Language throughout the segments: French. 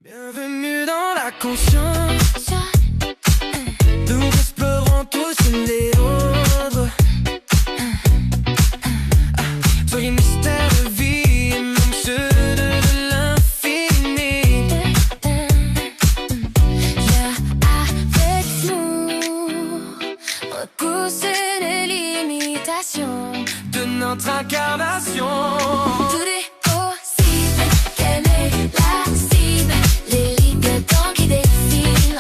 Bienvenue dans la conscience. Nous explorons tous les autres. Soyez mystère de vie, même ceux de l'infini. Viens avec nous, repousser les limitations De notre incarnation. Tout est possible, quelle est la cible? Les lignes de temps qui défilent.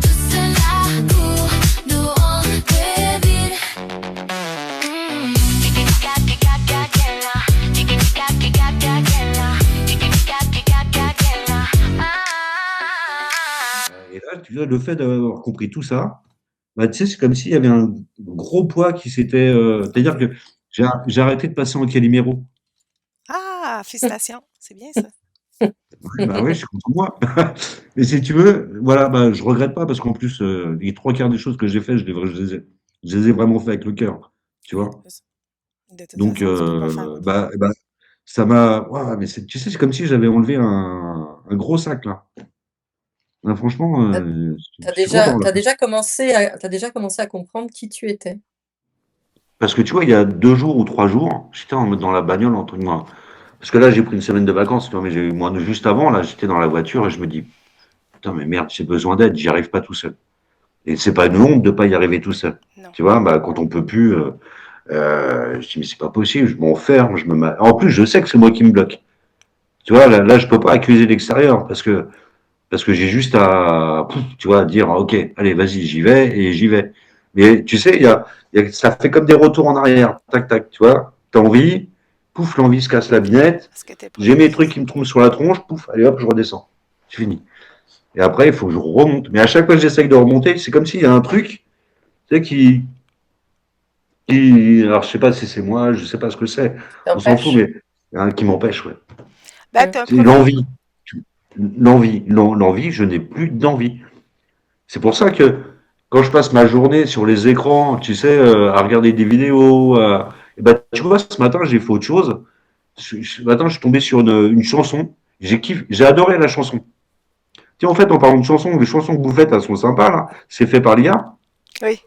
Tout cela pour nous rendre débiles. Et là, tu vois, le fait d'avoir compris tout ça, bah, tu sais, c'est comme s'il y avait un gros poids qui s'était. C'est-à-dire que j'ai arrêté de passer en Calimero. Ah, félicitations, c'est bien ça. Ouais, bah ouais, je suis content de moi. Et si tu veux, voilà, bah, je regrette pas parce qu'en plus, les trois quarts des choses que j'ai fait, je les ai vraiment fait avec le cœur, tu Oui, vois. de toute Donc, façon, tu peux pas faire autrement. bah, ça m'a. Ouah, mais tu sais, c'est comme si j'avais enlevé un gros sac là. Ah, franchement, T'as je suis content là. t'as déjà commencé à comprendre qui tu étais. Parce que tu vois, il y a 2 jours ou 3 jours, j'étais en mode dans la bagnole entre moi. Parce que là, j'ai pris une semaine de vacances, tu vois, mais moi, juste avant, là, j'étais dans la voiture et je me dis, putain, mais merde, j'ai besoin d'aide, j'y arrive pas tout seul. Et c'est pas une honte de pas y arriver tout seul. Non. Tu vois, bah, quand on peut plus, je dis, mais c'est pas possible, je m'enferme, en plus, je sais que c'est moi qui me bloque. Tu vois, là, je peux pas accuser l'extérieur parce que j'ai juste à, tu vois, dire, ok, allez, vas-y, j'y vais et j'y vais. Mais tu sais, ça fait comme des retours en arrière. Tac, tac, tu vois, t'as envie, pouf, l'envie se casse la binette. Parce que t'es pas J'ai mes trucs qui me trouvent sur la tronche, pouf, allez hop, je redescends. C'est fini. Et après, il faut que je remonte. Mais à chaque fois que j'essaye de remonter, c'est comme s'il y a un truc, tu sais, alors je sais pas si c'est moi, je sais pas ce que c'est. On s'en fout, mais qui m'empêche, ouais. Ben, t'as un C'est profil. l'envie. L'envie, je n'ai plus d'envie. C'est pour ça que quand je passe ma journée sur les écrans, tu sais, à regarder des vidéos, et ben, tu vois, ce matin, j'ai fait autre chose. Ce matin, je suis tombé sur une chanson. J'ai adoré la chanson. Tiens, en fait, en parlant de chansons, les chansons que vous faites, elles sont sympas, là. C'est fait par l'IA. Oui.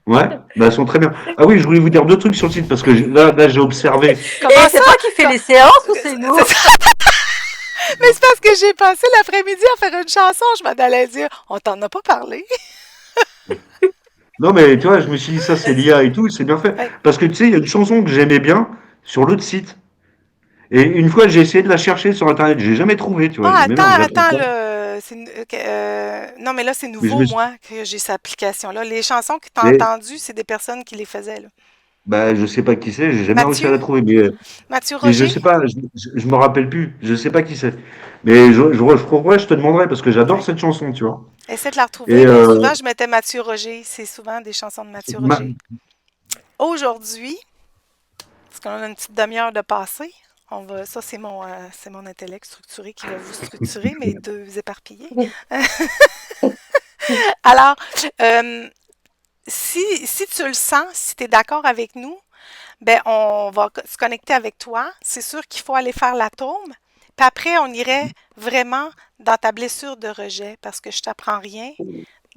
Ouais, bah, elles sont très bien. Ah oui, je voulais vous dire deux trucs sur le site parce que là, j'ai observé. Comment Et c'est ça? toi qui fais les séances ou c'est nous? C'est ça. Mais c'est parce que j'ai passé l'après-midi à faire une chanson. Je m'en allais dire, on t'en a pas parlé. Non, mais tu vois, je me suis dit, ça, c'est l'IA et tout, c'est bien fait. Ouais. Parce que tu sais, il y a une chanson que j'aimais bien sur l'autre site. Et une fois, j'ai essayé de la chercher sur Internet, j'ai jamais trouvé, tu vois. Ah, J'ai dit, mais merde, je la trouve attends, pas. là. Non, mais là, c'est Mais je nouveau, me suis, moi, que j'ai cette application-là. Les chansons que t'as mais, entendues, c'est des personnes qui les faisaient, là. bah, je sais pas qui c'est, j'ai jamais réussi à Mathieu? la trouver. Mathieu Mais je Roger? sais pas, je me rappelle plus, je sais pas qui c'est. Mais je te demanderai parce que j'adore Oui. cette chanson, tu vois. Essaie de la retrouver, Et mais souvent, je mettais Mathieu Roger. C'est souvent des chansons de Mathieu ma- Roger. Aujourd'hui, parce qu'on a une petite demi-heure de passé, ça, c'est mon intellect structuré qui va vous structurer, mes deux éparpillés. Alors, euh, si tu le sens, si tu es d'accord avec nous, ben on va se connecter avec toi. C'est sûr qu'il faut aller faire l'atome. Puis après, on irait vraiment dans ta blessure de rejet, parce que je t'apprends rien.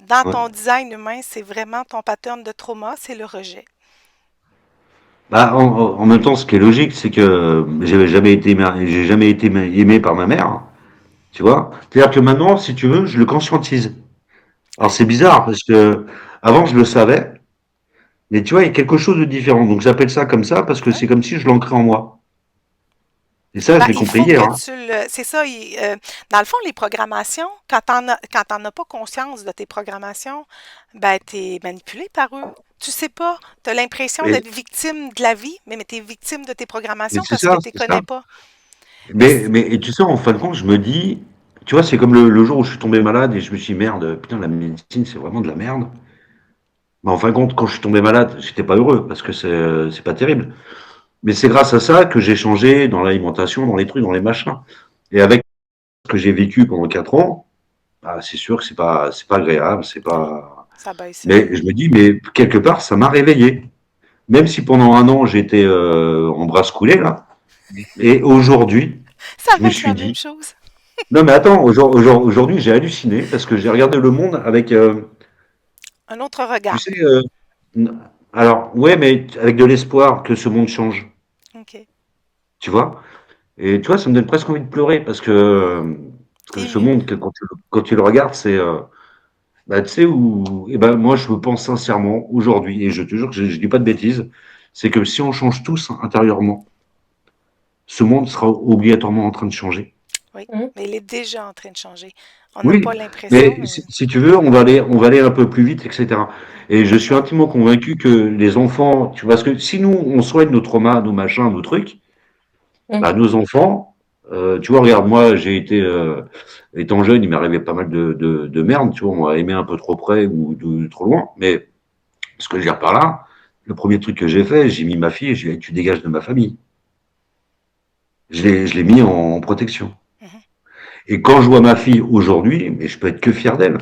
Dans ouais. ton design humain, c'est vraiment ton pattern de trauma, c'est le rejet. Bah, en même temps, ce qui est logique, c'est que j'ai jamais été aimé par ma mère, tu vois. C'est-à-dire que maintenant, si tu veux, je le conscientise. Alors Oui. c'est bizarre parce que avant je le savais, mais tu vois, il y a quelque chose de différent. Donc j'appelle ça comme ça parce que Oui. c'est comme si je l'ancrais en moi. Et ça, je Ben, l'ai il compris faut hier, que hein. tu le. C'est ça. Dans le fond, les programmations, quand t'en as pas conscience de tes programmations, ben, t'es manipulé par eux. Tu sais pas. Tu as l'impression Mais, d'être victime de la vie, mais tu es victime de tes mais programmations c'est parce que ça, tu les c'est ça. connais pas. Mais Et tu sais, en fin de compte, je me dis, tu vois, c'est comme le jour où je suis tombé malade et je me suis dit, merde, putain, la médecine, c'est vraiment de la merde. Mais en fin de compte, quand je suis tombé malade, j'étais pas heureux parce que c'est pas terrible. Mais c'est grâce à ça que j'ai changé dans l'alimentation, dans les trucs, dans les machins. Et avec ce que j'ai vécu pendant 4 ans, bah, c'est sûr que c'est pas agréable, c'est non, pas. ça baisse Mais je me dis, mais quelque part, ça m'a réveillé. Même si pendant un an j'étais en brasse coulée là, et aujourd'hui, Ça Je me va être suis la même dit, chose. non mais attends, aujourd'hui j'ai halluciné parce que j'ai regardé le monde avec, Un autre tu regard. sais, alors ouais, mais avec de l'espoir que ce monde change, OK. tu vois? Et tu vois, ça me donne presque envie de pleurer parce que T'es ce ému. monde, quand tu le regardes, c'est, bah, tu sais, où, eh ben, moi je me pense sincèrement aujourd'hui, et je te jure que je dis pas de bêtises, c'est que si on change tous intérieurement, ce monde sera obligatoirement en train de changer. Oui. Mmh. Mais il est déjà en train de changer. On n'a Oui, pas l'impression, mais mais si tu veux, on va aller un peu plus vite, etc. Et je suis intimement convaincu que les enfants, tu vois, parce que si nous, on soigne nos traumas, nos machins, nos trucs, Mmh. bah, nos enfants, tu vois, regarde, moi, étant jeune, il m'arrivait pas mal de merde, tu vois, on m'a aimé un peu trop près ou trop loin, mais ce que je veux dire par là, le premier truc que j'ai fait, j'ai mis ma fille et j'ai dit, tu dégages de ma famille. Je l'ai mis en protection. mhm. Et quand je vois ma fille aujourd'hui, mais je peux être que fier d'elle.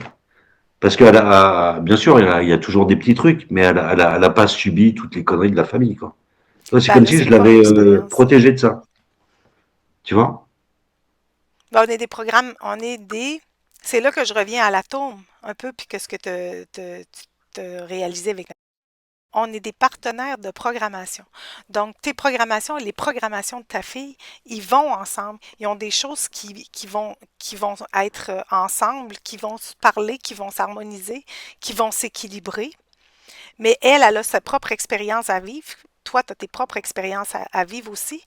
Parce bien sûr, il y a toujours des petits trucs, mais elle a pas subi toutes les conneries de la famille, quoi. C'est Ben comme là, si c'est je une bonne l'avais expérience. protégée de ça, tu vois? Ben, on est des programmes, on est des. C'est là que je reviens à l'atome un peu, puis que ce que tu te réalisé avec. On est des partenaires de programmation. Donc, tes programmations et les programmations de ta fille, ils vont ensemble. Ils ont des choses qui vont être ensemble, qui vont se parler, qui vont s'harmoniser, qui vont s'équilibrer. Mais elle a sa propre expérience à vivre. Toi, tu as tes propres expériences à vivre aussi.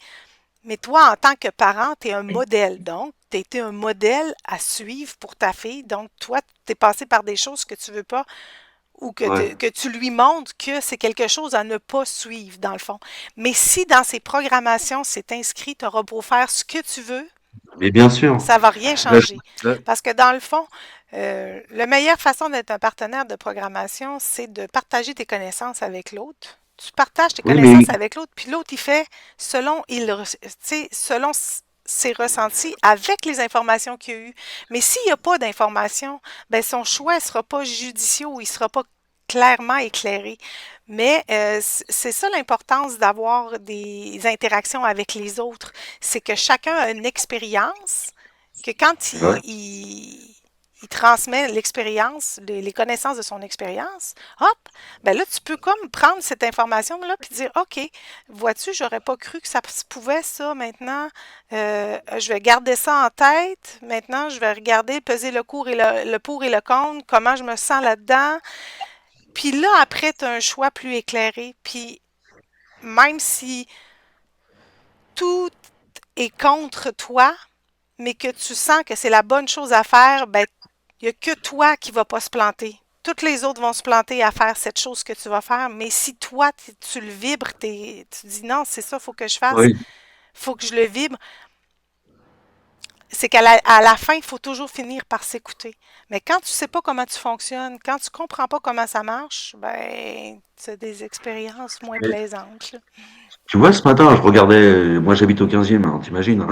Mais toi, en tant que parent, tu es un modèle. Donc, tu as été un modèle à suivre pour ta fille. Donc, toi, tu es passé par des choses que tu veux pas ou Ouais. que tu lui montres que c'est quelque chose à ne pas suivre, dans le fond. Mais si dans ces programmations, c'est inscrit, tu auras beau faire ce que tu veux, Mais bien sûr. ça va rien Là, je- changer. là, Parce que dans le fond, la meilleure façon d'être un partenaire de programmation, c'est de partager tes connaissances avec l'autre. Tu partages tes oui, mais connaissances avec l'autre, puis l'autre, il fait selon, tu sais, selon ses ressentis avec les informations qu'il y a eues. Mais s'il n'y a pas d'informations, ben son choix ne sera pas judicieux ou il ne sera pas clairement éclairé. Mais c'est ça l'importance d'avoir des interactions avec les autres. C'est que chacun a une expérience, que quand ouais. il transmet l'expérience, les connaissances de son expérience, hop, ben là, tu peux comme prendre cette information-là puis dire, OK, vois-tu, j'aurais pas cru que ça se pouvait, ça, maintenant. Je vais garder ça en tête. Maintenant, je vais regarder, peser le pour et le contre, comment je me sens là-dedans. Puis là, après, tu as un choix plus éclairé. Puis même si tout est contre toi, mais que tu sens que c'est la bonne chose à faire, ben, il n'y a que toi qui ne va pas se planter. Toutes les autres vont se planter à faire cette chose que tu vas faire, mais si toi, tu le vibres, tu dis non, c'est ça, il faut que je fasse, Oui. il faut que je le vibre, c'est à la fin, il faut toujours finir par s'écouter. Mais quand tu ne sais pas comment tu fonctionnes, quand tu ne comprends pas comment ça marche, ben, c'est des expériences moins Mais plaisantes, là. tu vois, ce matin, je regardais, moi j'habite au 15e, hein, t'imagines, hein.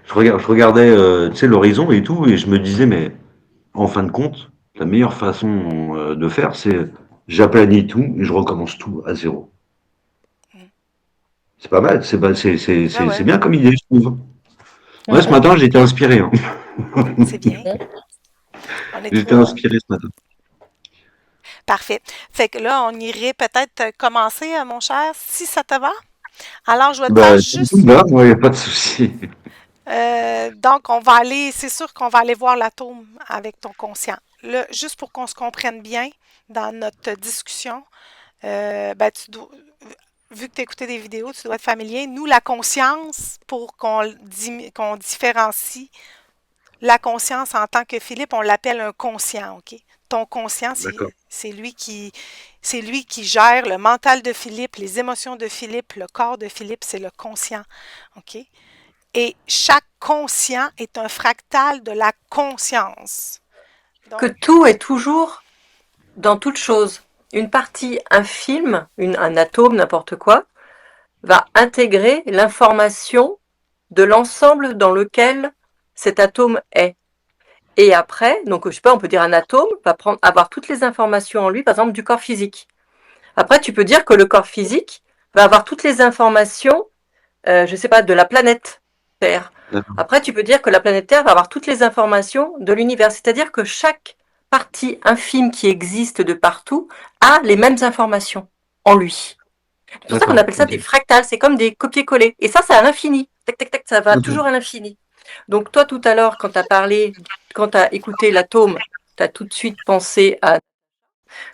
Je regardais, tu sais, l'horizon et tout, et je me disais, mais en fin de compte, la meilleure façon de faire, c'est j'aplanis tout et je recommence tout à zéro. Mm. C'est pas mal, Ouais, c'est ouais, bien comme idée, je trouve. Mmh Ouais, ce mh. matin, j'étais inspiré, hein. c'est bien. Mmh. On est J'étais trois. inspiré ce matin. Parfait. Fait que là, on irait peut-être commencer, mon cher, si ça te va. Alors, je vais te faire Bah, ça me juste. va, moi, y a pas de souci. Donc, on va aller, c'est sûr qu'on va aller voir l'atome avec ton conscient. Là, juste pour qu'on se comprenne bien dans notre discussion, ben, vu que tu as écouté des vidéos, tu dois être familier. Nous, la conscience, pour qu'on différencie la conscience en tant que Philippe, on l'appelle un conscient, OK? Ton conscient, D'accord. c'est lui qui gère le mental de Philippe, les émotions de Philippe, le corps de Philippe, c'est le conscient, OK? Et chaque conscient est un fractal de la conscience. Que Donc, tout est toujours dans toute chose. Une partie, un film, un atome, n'importe quoi, va intégrer l'information de l'ensemble dans lequel cet atome est. Et après, donc je sais pas, on peut dire un atome va avoir toutes les informations en lui, par exemple du corps physique. Après, tu peux dire que le corps physique va avoir toutes les informations, je sais pas, de la planète. Terre. D'accord. Après, tu peux dire que la planète Terre va avoir toutes les informations de l'univers. C'est-à-dire que chaque partie infime qui existe de partout a les mêmes informations en lui. C'est pour ça qu'on D'accord. appelle ça Ok. des fractales. C'est comme des copier-coller. Et ça, c'est à l'infini. Tac, tac, tac, ça va Ok. toujours à l'infini. Donc toi, tout à l'heure, quand tu as parlé, quand tu as écouté l'atome, tu as tout de suite pensé à...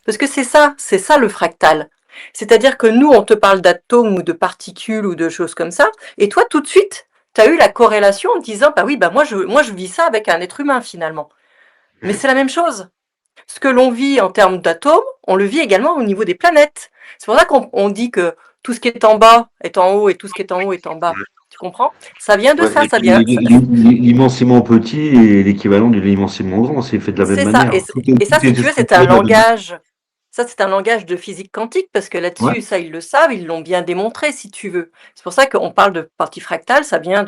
Parce que c'est ça le fractal. C'est-à-dire que nous, on te parle d'atomes ou de particules ou de choses comme ça, et toi, tout de suite, tu as eu la corrélation en disant, bah oui, bah moi je vis ça avec un être humain finalement. Mais c'est la même chose. Ce que l'on vit en termes d'atomes, on le vit également au niveau des planètes. C'est pour ça qu'on dit que tout ce qui est en bas est en haut et tout ce qui est en haut est en bas. Tu comprends? Ça vient de Ouais, ça, et ça puis vient. l'immensément petit est l'équivalent de l'immensément grand, c'est fait de la même C'est ça. manière. Et ça, Tout si est tu veux, c'est un structuré de la même manière. langage. Ça, c'est un langage de physique quantique parce que Ouais. là-dessus, ça, ils le savent, ils l'ont bien démontré, si tu veux. C'est pour ça qu'on parle de partie fractale, ça vient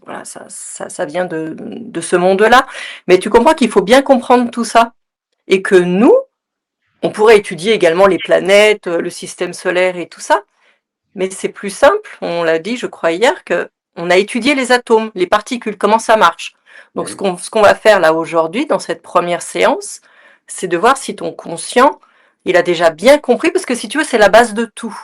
voilà, ça vient de ce monde-là. Mais tu comprends qu'il faut bien comprendre tout ça et que nous, on pourrait étudier également les planètes, le système solaire et tout ça, mais c'est plus simple. On l'a dit, je crois hier, que on a étudié les atomes, les particules, comment ça marche. Donc, Ouais. ce qu'on va faire là aujourd'hui, dans cette première séance, c'est de voir si ton conscient, il a déjà bien compris, parce que si tu veux, c'est la base de tout.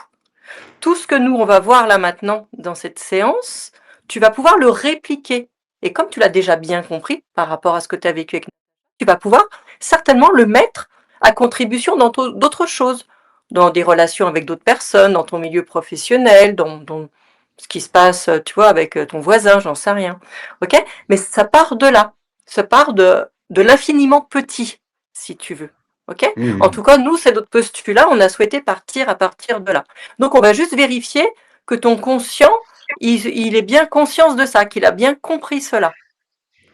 Tout ce que nous, on va voir là maintenant dans cette séance, tu vas pouvoir le répliquer. Et comme tu l'as déjà bien compris par rapport à ce que tu as vécu avec nous, tu vas pouvoir certainement le mettre à contribution dans d'autres choses, dans des relations avec d'autres personnes, dans ton milieu professionnel, dans ce qui se passe, tu vois, avec ton voisin, j'en sais rien. Ok? Mais ça part de là. Ça part de l'infiniment petit, si tu veux. Ok? En Mmh. tout cas, nous, c'est notre postulat. On a souhaité partir à partir de là. Donc, on va juste vérifier que ton conscient, il est bien conscience de ça, qu'il a bien compris cela.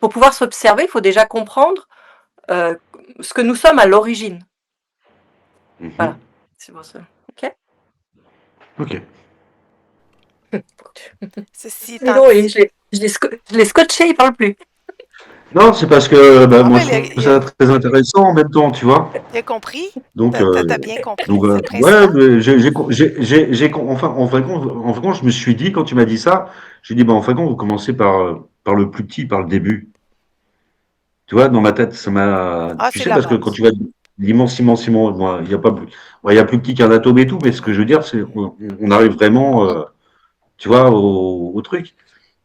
Pour pouvoir s'observer, il faut déjà comprendre euh, ce que nous sommes à l'origine. Mhm. Voilà. C'est pour ça. Ok? Ok. Ceci Dis étant donc, dit, je l'ai scotché, il parle plus. Non, c'est parce que bah, ah moi ben, je trouve ça très intéressant en même temps, tu vois. il a compris. Donc, T'as bien compris, donc c'est voilà. le Ouais, principal. mais enfin, en fin de compte, je me suis dit, quand tu m'as dit ça, j'ai dit, bah, en fin de compte, vous commencez par le plus petit, par le début. Tu vois, dans ma tête, ça m'a. Ah, Tu c'est sais, la parce que quand base. tu vas immensément, moi, il y a pas, bon, il y a plus petit qu'un atome et tout, mais ce que je veux dire, c'est on arrive vraiment, tu vois, au truc.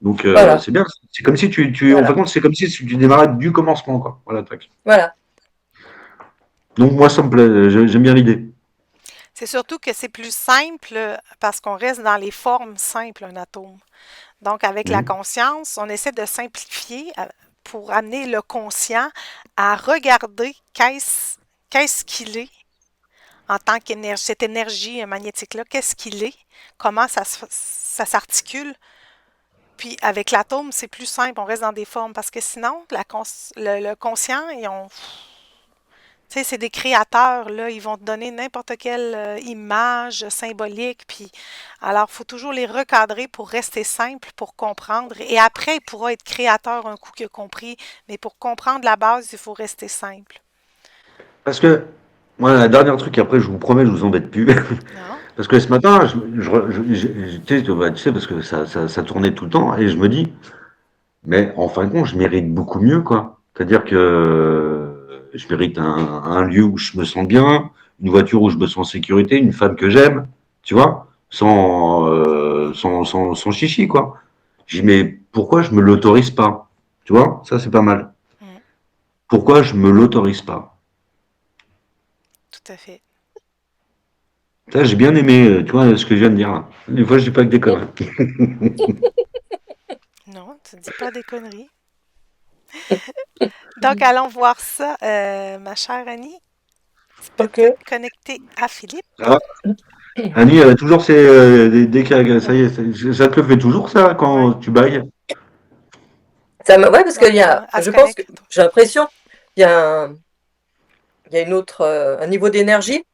Donc, Voilà, c'est bien. C'est comme si en fin voilà, de compte, c'est comme si tu démarrais du commencement, quoi. Voilà, tac. voilà. Donc, moi, ça me plaît. J'aime bien l'idée. C'est surtout que c'est plus simple parce qu'on reste dans les formes simples, un atome. Donc, avec la Mhm. conscience, on essaie de simplifier pour amener le conscient à regarder qu'est-ce qu'il est en tant qu'énergie, cette énergie magnétique-là, qu'est-ce qu'il est, comment ça s'articule. Puis avec l'atome, c'est plus simple, on reste dans des formes parce que sinon, le conscient, tu sais, c'est des créateurs, là, ils vont te donner n'importe quelle image symbolique, puis alors, il faut toujours les recadrer pour rester simple, pour comprendre, et après, il pourra être créateur un coup qu'il a compris, mais pour comprendre la base, il faut rester simple. Parce que, moi, la dernière truc, après, je vous promets, je vous embête plus. Non? Parce que ce matin, tu sais, parce que ça tournait tout le temps, et je me dis, mais en fin de compte, je mérite beaucoup mieux, quoi. C'est-à-dire que je mérite un lieu où je me sens bien, une voiture où je me sens en sécurité, une femme que j'aime, tu vois, sans chichi, quoi. Je dis, mais pourquoi je me l'autorise pas? Tu vois, ça, c'est pas mal. Mm, Pourquoi je me l'autorise pas? tout à fait. Ça, j'ai bien aimé, tu vois, ce que je viens de dire là. Des fois, je dis pas que des conneries. Non, tu ne dis pas des conneries. Donc, allons voir ça, ma chère Annie. Tu peux Ok. te connecter à Philippe. Ça va? Annie, elle a toujours ses, ça y est, ça te le fait toujours, ça, Oui. quand tu bailles? Ouais, parce qu'il y a, Elle se je pense que connecte. j'ai l'impression, il y a il y a une autre, un niveau d'énergie.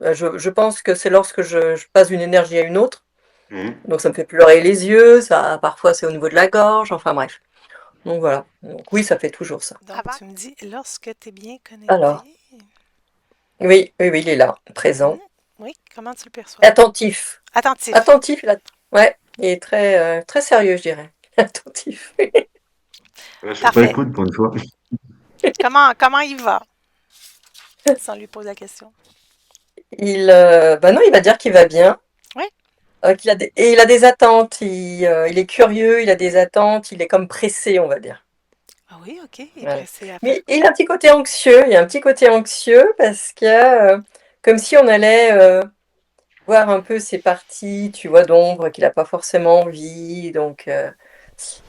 Je pense que c'est lorsque je passe d'une énergie à une autre. Mhm. Donc ça me fait pleurer les yeux, ça, parfois c'est au niveau de la gorge, enfin bref. Donc voilà. Donc oui, ça fait toujours ça. Donc, tu me dis, lorsque tu es bien Alors, connecté. oui, oui, oui, il est là, Hmm, présent. oui, comment tu le perçois? Attentif. Attentif. Attentif, là. Ouais, il est très, très sérieux, je dirais. Attentif. Je suis pas Parfait. écoute pour une fois. Comment il va? Si on lui pose la question. Bah non, il va dire qu'il va bien, Oui. et il a des attentes. Il est curieux, il a des attentes, il est comme pressé, on va dire. Ah oui, ok. Il est Voilà. pressé à faire Mais quoi? il a un petit côté anxieux. Il y a un petit côté anxieux parce que comme si on allait voir un peu ses parties, tu vois, d'ombre qu'il n'a pas forcément envie. Donc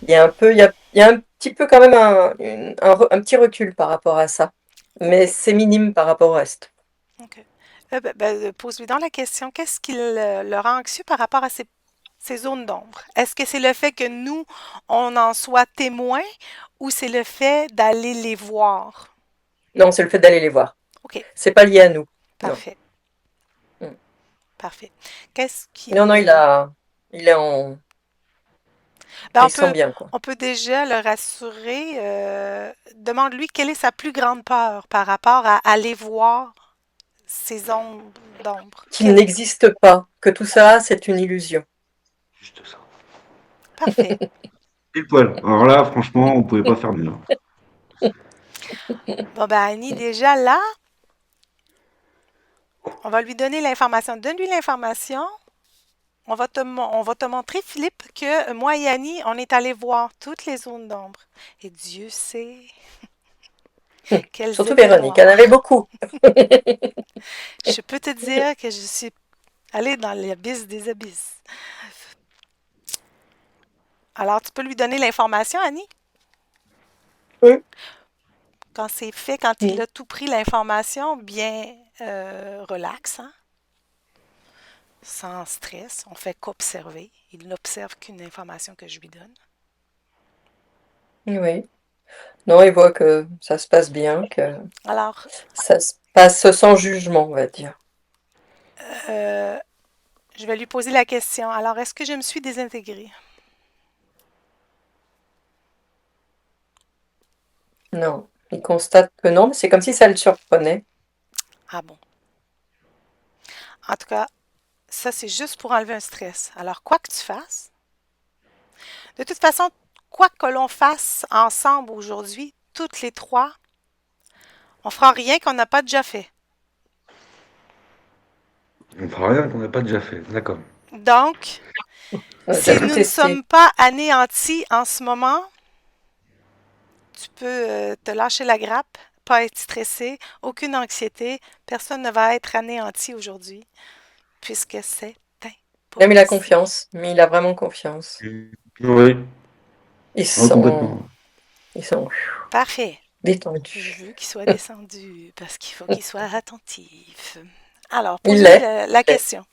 il y a un peu, il y a un petit peu quand même un petit recul par rapport à ça. Mais Ok. c'est minime par rapport au reste. Ok. Pose-lui donc la question. Qu'est-ce qui le rend anxieux par rapport à ces zones d'ombre? Est-ce que c'est le fait que nous, on en soit témoin ou c'est le fait d'aller les voir? Non, c'est le fait d'aller les voir. OK, C'est pas lié à nous. Non. parfait, Mm. parfait. Qu'est-ce Non, non, qui... il est en, Ben, il se sent bien, quoi. on peut déjà le rassurer. Demande-lui quelle est sa plus grande peur par rapport à aller voir ces ombres d'ombre. Qu'il n'existe pas, que tout ça, c'est une illusion. Juste ça. Parfait. Pile poil. Alors là, franchement, on pouvait pas faire mieux. Bon, ben, Annie, déjà là, on va lui donner l'information. Donne-lui l'information. On va te montrer, Philippe, que moi et Annie, on est allé voir toutes les zones d'ombre. Et Dieu sait qu'elles Surtout étaient Véronique, elle en avait noires. beaucoup. Je peux te dire que je suis allée dans l'abysse des abysses. Alors, tu peux lui donner l'information, Annie? Oui. Quand c'est fait, quand il Oui. a tout pris l'information, bien relax, hein? Sans stress. On fait qu'observer. Il n'observe qu'une information que je lui donne. Oui. Non, il voit que ça se passe bien, que Alors, ça se passe sans jugement, on va dire. euh, je vais lui poser la question. Alors, est-ce que je me suis désintégrée? Non. Il constate que non, mais c'est comme si ça le surprenait. Ah bon. En tout cas, ça, c'est juste pour enlever un stress. Alors, quoi que tu fasses, de toute façon, quoi que l'on fasse ensemble aujourd'hui, toutes les trois, on fera rien qu'on n'a pas déjà fait. On fera rien qu'on n'a pas déjà fait. D'accord. Donc, On a déjà si tout nous ne testé. sommes pas anéantis en ce moment, tu peux te lâcher la grappe, pas être stressé, aucune anxiété, personne ne va être anéanti aujourd'hui, puisque c'est Même il a impossible. confiance, mais il a vraiment confiance. Oui, Ils oh, sont, complètement. ils sont Parfait. Je détendus. veux qu'il soit descendu parce qu'il faut qu'il soit attentif. Alors, Il pose-lui l'est. la question.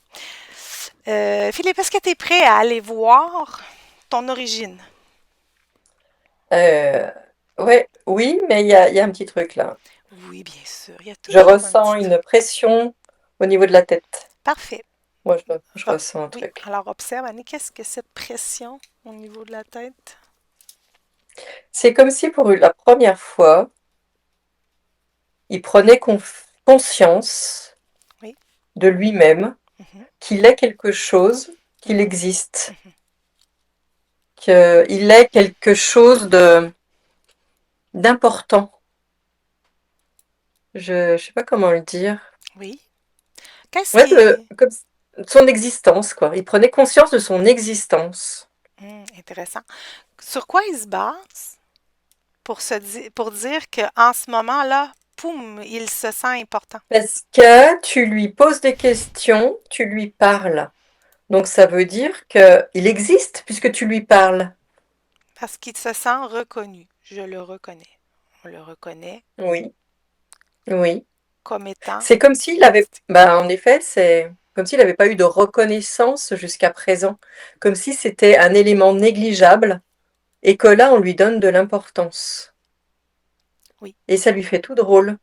Philippe, est-ce que tu es prêt à aller voir ton origine? Euh, ouais, oui, mais il y a un petit truc là. Oui, bien sûr. Il y a Je toujours un ressens petit une truc. pression au niveau de la tête. Parfait. Moi, je Ah, ressens un oui, truc. alors observe, Annie, qu'est-ce que cette pression au niveau de la tête? C'est comme si pour la première fois, il prenait conscience Oui. de lui-même, Mhm, qu'il est quelque chose, qu'il mhm, existe, mhm. qu'il est quelque chose d'important. Je sais pas comment le dire. Oui. Qu'est-ce Ouais, qui... comme son existence, quoi. Il prenait conscience de son existence. Intéressant. Sur quoi il se base pour dire qu'en ce moment-là, poum, il se sent important? Parce que tu lui poses des questions, tu lui parles. Donc ça veut dire qu'il existe puisque tu lui parles. Parce qu'il se sent reconnu. Je le reconnais. On le reconnaît Oui, oui. comme étant C'est comme s'il une avait, entité. bah, en effet, c'est comme s'il n'avait pas eu de reconnaissance jusqu'à présent. Comme si c'était un élément négligeable et que là, on lui donne de l'importance. Oui. Et ça lui fait tout drôle.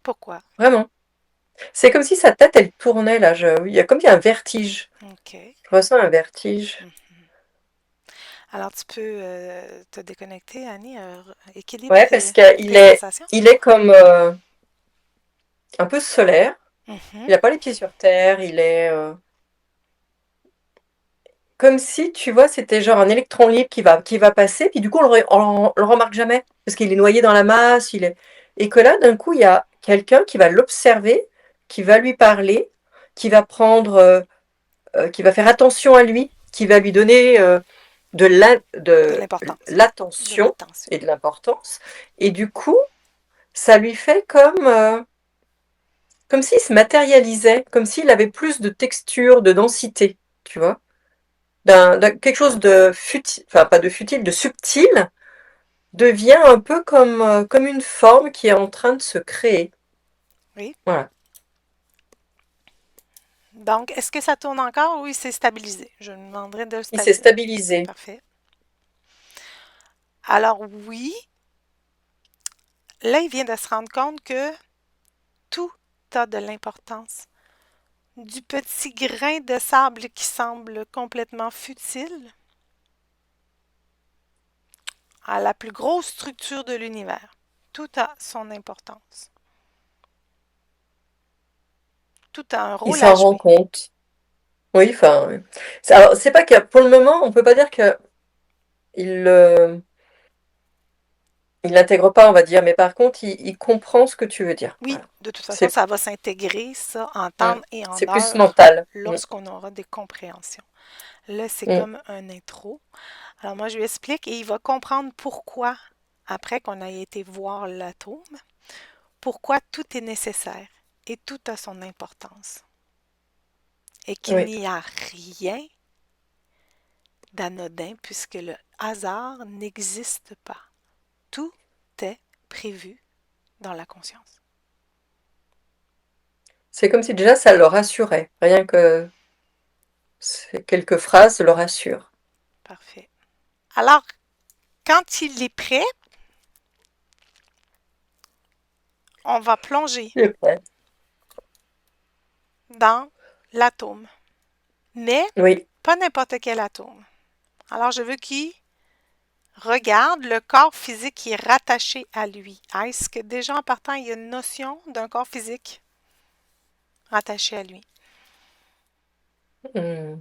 Pourquoi? Vraiment. C'est comme si sa tête, elle tournait là. Il y a comme il y a un vertige. OK. Je ressens un vertige. Alors, tu peux te déconnecter, Annie, équilibre Ouais, parce tes sensations. il est comme un peu solaire. Mhm. Il n'a pas les pieds sur terre. comme si, tu vois, c'était genre un électron libre qui va passer, puis du coup, on le remarque jamais, parce qu'il est noyé dans la masse, et que là, d'un coup, il y a quelqu'un qui va l'observer, qui va lui parler, qui va qui va faire attention à lui, qui va lui donner De de l'importance. De l'attention l'attention. et de l'importance, et du coup, ça lui fait comme s'il se matérialisait, comme s'il avait plus de texture, de densité, tu vois. Quelque chose de futile, enfin pas de futile, de subtil, devient un peu comme une forme qui est en train de se créer. Oui. Voilà. Donc, est-ce que ça tourne encore ou il s'est stabilisé? Je me demanderai de le Il s'est stabiliser. stabilisé. Parfait. Alors, oui, là, il vient de se rendre compte que tout a de l'importance. Du petit grain de sable qui semble complètement futile à la plus grosse structure de l'univers. Tout a son importance. Tout a un Il rôle à s'en rend jouer. compte. Oui, enfin. Alors, c'est pas que pour le moment, on peut pas dire que il l'intègre pas, on va dire, mais par contre, il comprend ce que tu veux dire. Oui, Voilà. de toute façon, C'est ça va s'intégrer, ça, en mm, temps et en c'est plus heure, mental. lorsqu'on aura des compréhensions. Là, c'est Mm. comme un intro. Alors moi, je lui explique et il va comprendre pourquoi, après qu'on ait été voir l'atome, pourquoi tout est nécessaire et tout a son importance. Et qu'il Oui. n'y a rien d'anodin puisque le hasard n'existe pas. Tout est prévu dans la conscience. C'est comme si déjà ça le rassurait. Rien que ces quelques phrases le rassurent. Parfait. Alors, quand il est prêt, on va plonger Il est prêt. dans l'atome. Mais Oui. pas n'importe quel atome. Alors, je veux qu'il regarde le corps physique qui est rattaché à lui. Est-ce que déjà en partant, il y a une notion d'un corps physique rattaché à lui? Mm.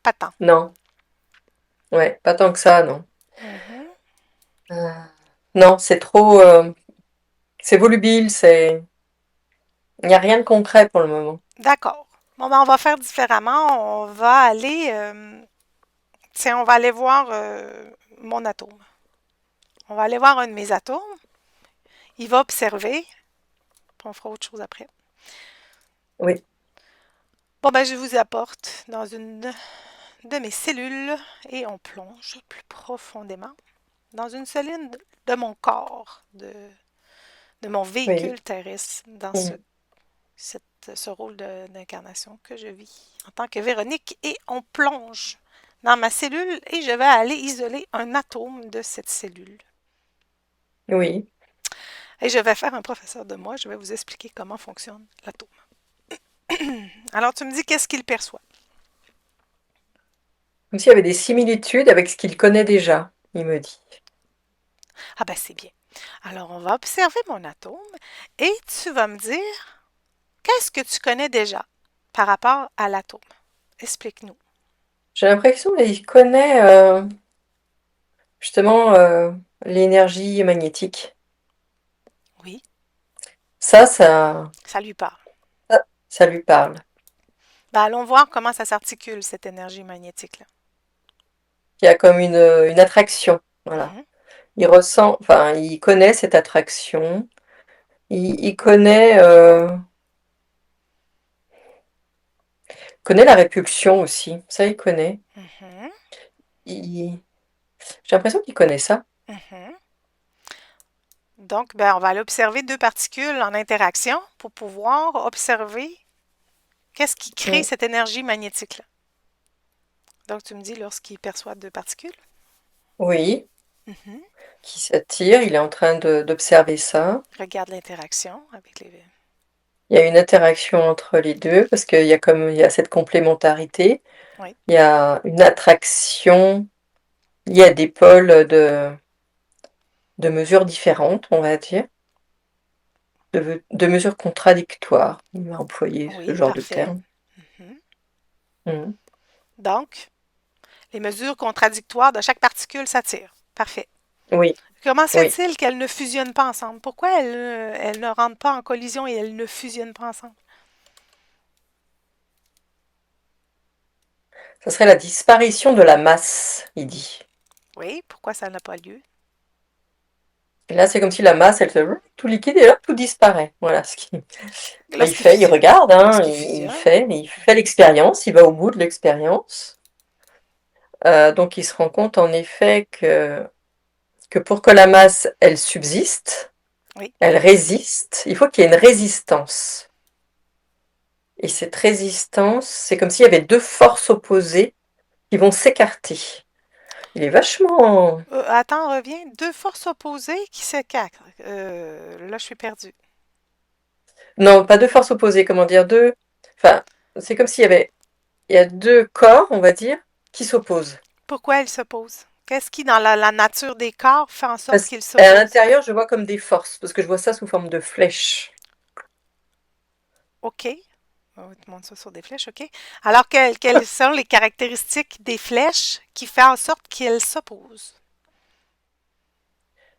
Pas tant. Non. Ouais, pas tant que ça, non. Mhm. Euh, non, c'est trop. C'est volubile, il n'y a rien de concret pour le moment. D'accord. Bon, ben, on va faire différemment. On va aller, tiens, on va aller voir mon atome. On va aller voir un de mes atomes. Il va observer. Puis on fera autre chose après. Oui, Bon, ben, je vous apporte dans une de mes cellules et on plonge plus profondément dans une cellule de mon corps, de mon oui. véhicule terrestre dans Mm. ce rôle d'incarnation que je vis en tant que Véronique. Et on plonge dans ma cellule et je vais aller isoler un atome de cette cellule. Oui. Et je vais faire un professeur de moi, je vais vous expliquer comment fonctionne l'atome. Alors tu me dis qu'est-ce qu'il perçoit? Comme s'il y avait des similitudes avec ce qu'il connaît déjà, il me dit. Ah ben c'est bien. Alors on va observer mon atome et tu vas me dire qu'est-ce que tu connais déjà par rapport à l'atome? Explique-nous. J'ai l'impression qu'il connaît justement l'énergie magnétique. Oui, Ça, ça, ça lui parle. ça lui parle. Ben, allons voir comment ça s'articule, cette énergie magnétique-là. Il y a comme une attraction. Voilà. Mhm, Il ressent, enfin, il connaît cette attraction. Il connaît la répulsion aussi. Ça, il connaît. mhm, Il- J'ai l'impression qu'il connaît ça. mhm. Donc, ben, on va aller observer deux particules en interaction pour pouvoir observer qu'est-ce qui crée Mm. cette énergie magnétique-là. Donc, tu me dis lorsqu'il perçoit deux particules. Oui, Mhm. qui s'attire. Il est en train d'observer ça. Regarde l'interaction avec les... Il y a une interaction entre les deux parce il y a cette complémentarité. Oui. Il y a une attraction. Il y a des pôles de mesures différentes, on va dire. De mesures contradictoires. Il va employer ce Oui, genre de parfait. terme. Mhm. Mm. Donc, Les mesures contradictoires de chaque particule s'attirent. Parfait. Oui, Comment se oui. fait-il qu'elles ne fusionnent pas ensemble? Pourquoi elles ne rentrent pas en collision et elles ne fusionnent pas ensemble? Ça serait la disparition de la masse, il dit. Oui, pourquoi ça n'a pas lieu? Et là, c'est comme si la masse, tout liquide, et là, tout disparaît. Voilà ce qu'il il Lorsqu'il regarde, hein, fusionne. il fait l'expérience, il va au bout de l'expérience. Donc, il se rend compte, en effet, que pour que la masse, elle subsiste, Oui. elle résiste, il faut qu'il y ait une résistance. Et cette résistance, c'est comme s'il y avait deux forces opposées qui vont s'écarter. Il est vachement... Attends, reviens. Deux forces opposées qui s'écartent. Là, je suis perdue. Non, pas deux forces opposées, comment dire, deux... Enfin, c'est comme s'il y avait... Il y a deux corps, on va dire, qui s'opposent. Pourquoi elles s'opposent? Qu'est-ce qui, dans la nature des corps, fait en sorte Parce qu'ils qu'à s'opposent? l'intérieur, je vois comme des forces, parce que je vois ça sous forme de flèches. OK. On va te montrer ça sur des flèches, OK. Alors, quelles sont les caractéristiques des flèches qui font en sorte qu'elles s'opposent?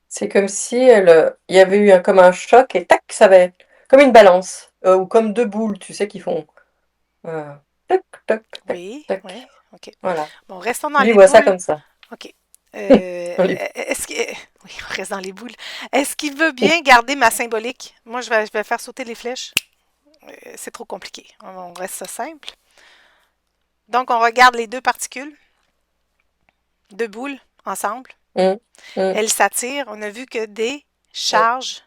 C'est comme si il y avait eu comme un choc et tac, ça va comme une balance, ou comme deux boules, tu sais, qui font euh, tac, tac, tac, Oui, tac. oui, OK. Voilà. Bon, restons dans Lui, il les voit ça boules. comme ça. OK. Dans les- Est-ce que... Oui, on reste dans les boules. Est-ce qu'il veut bien garder ma symbolique? Moi, je vais faire sauter les flèches. C'est trop compliqué. On reste ça simple. Donc, on regarde les deux particules, deux boules, ensemble. Hum, hum. Elles s'attirent. On a vu que des Ouais. charges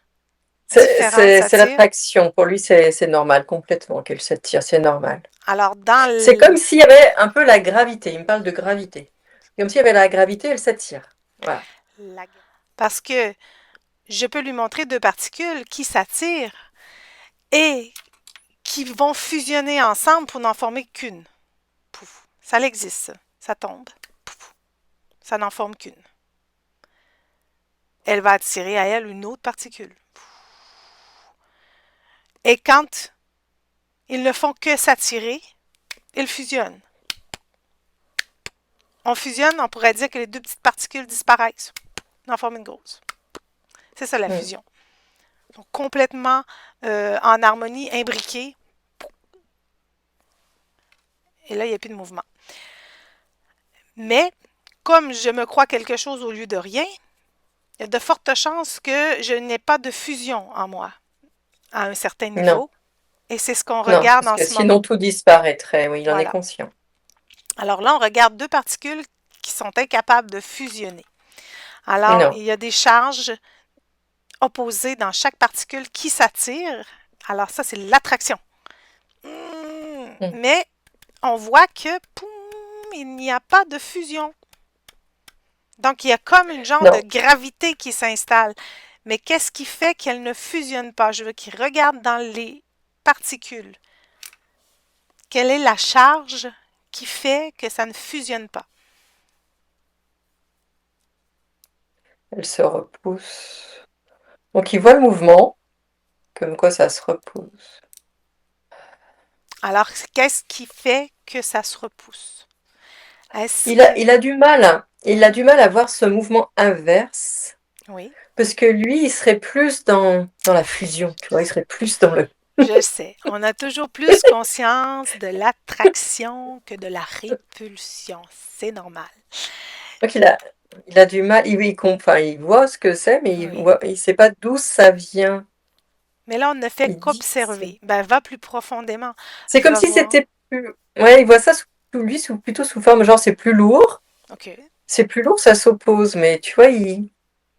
différentes C'est s'attirent. l'attraction. Pour lui, c'est normal, complètement, qu'elle s'attire, c'est normal. Alors, dans C'est comme s'il y avait un peu la gravité. Il me parle de gravité. C'est comme s'il y avait la gravité, elle s'attire. Voilà. Parce que je peux lui montrer deux particules qui s'attirent et qui vont fusionner ensemble pour n'en former qu'une. Pouf. Ça existe, ça. Ça tombe. Pouf. Ça n'en forme qu'une. Elle va attirer à elle une autre particule. Et quand ils ne font que s'attirer, ils fusionnent. On fusionne, on pourrait dire que les deux petites particules disparaissent. On en forme une grosse. C'est ça la Hum. fusion. Donc, complètement en harmonie, imbriquées. Et là, il n'y a plus de mouvement. Mais, comme je me crois quelque chose au lieu de rien, il y a de fortes chances que je n'ai pas de fusion en moi à un certain niveau. Non, Et c'est ce qu'on non, regarde parce en que ce moment. sinon tout disparaîtrait. Oui, il en est Voilà. conscient. Alors là, on regarde deux particules qui sont incapables de fusionner. Alors, Non. il y a des charges opposées dans chaque particule qui s'attirent. Alors ça, c'est l'attraction. Mais on voit que poum, il n'y a pas de fusion. Donc, il y a comme une genre Non. de gravité qui s'installe. Mais qu'est-ce qui fait qu'elle ne fusionne pas? Je veux qu'il regarde dans les particules. Quelle est la charge qui fait que ça ne fusionne pas? Elle se repousse. Donc il voit le mouvement, comme quoi ça se repousse. Alors, qu'est-ce qui fait que ça se repousse? Est-ce Il a du mal, hein. Il a du mal à voir ce mouvement inverse, Oui, parce que lui, il serait plus dans la fusion, tu vois, il serait plus dans le... je sais. On a toujours plus conscience de l'attraction que de la répulsion. C'est normal. Donc il a du mal, enfin, il voit ce que c'est, mais Oui. il sait pas d'où ça vient. Mais là, on ne fait Il dit que qu'observer. Ben, va plus profondément. c'est comme Va si voir. c'était plus... Ouais, il voit ça plutôt sous forme, genre c'est plus lourd. OK. C'est plus lourd, ça s'oppose, mais tu vois,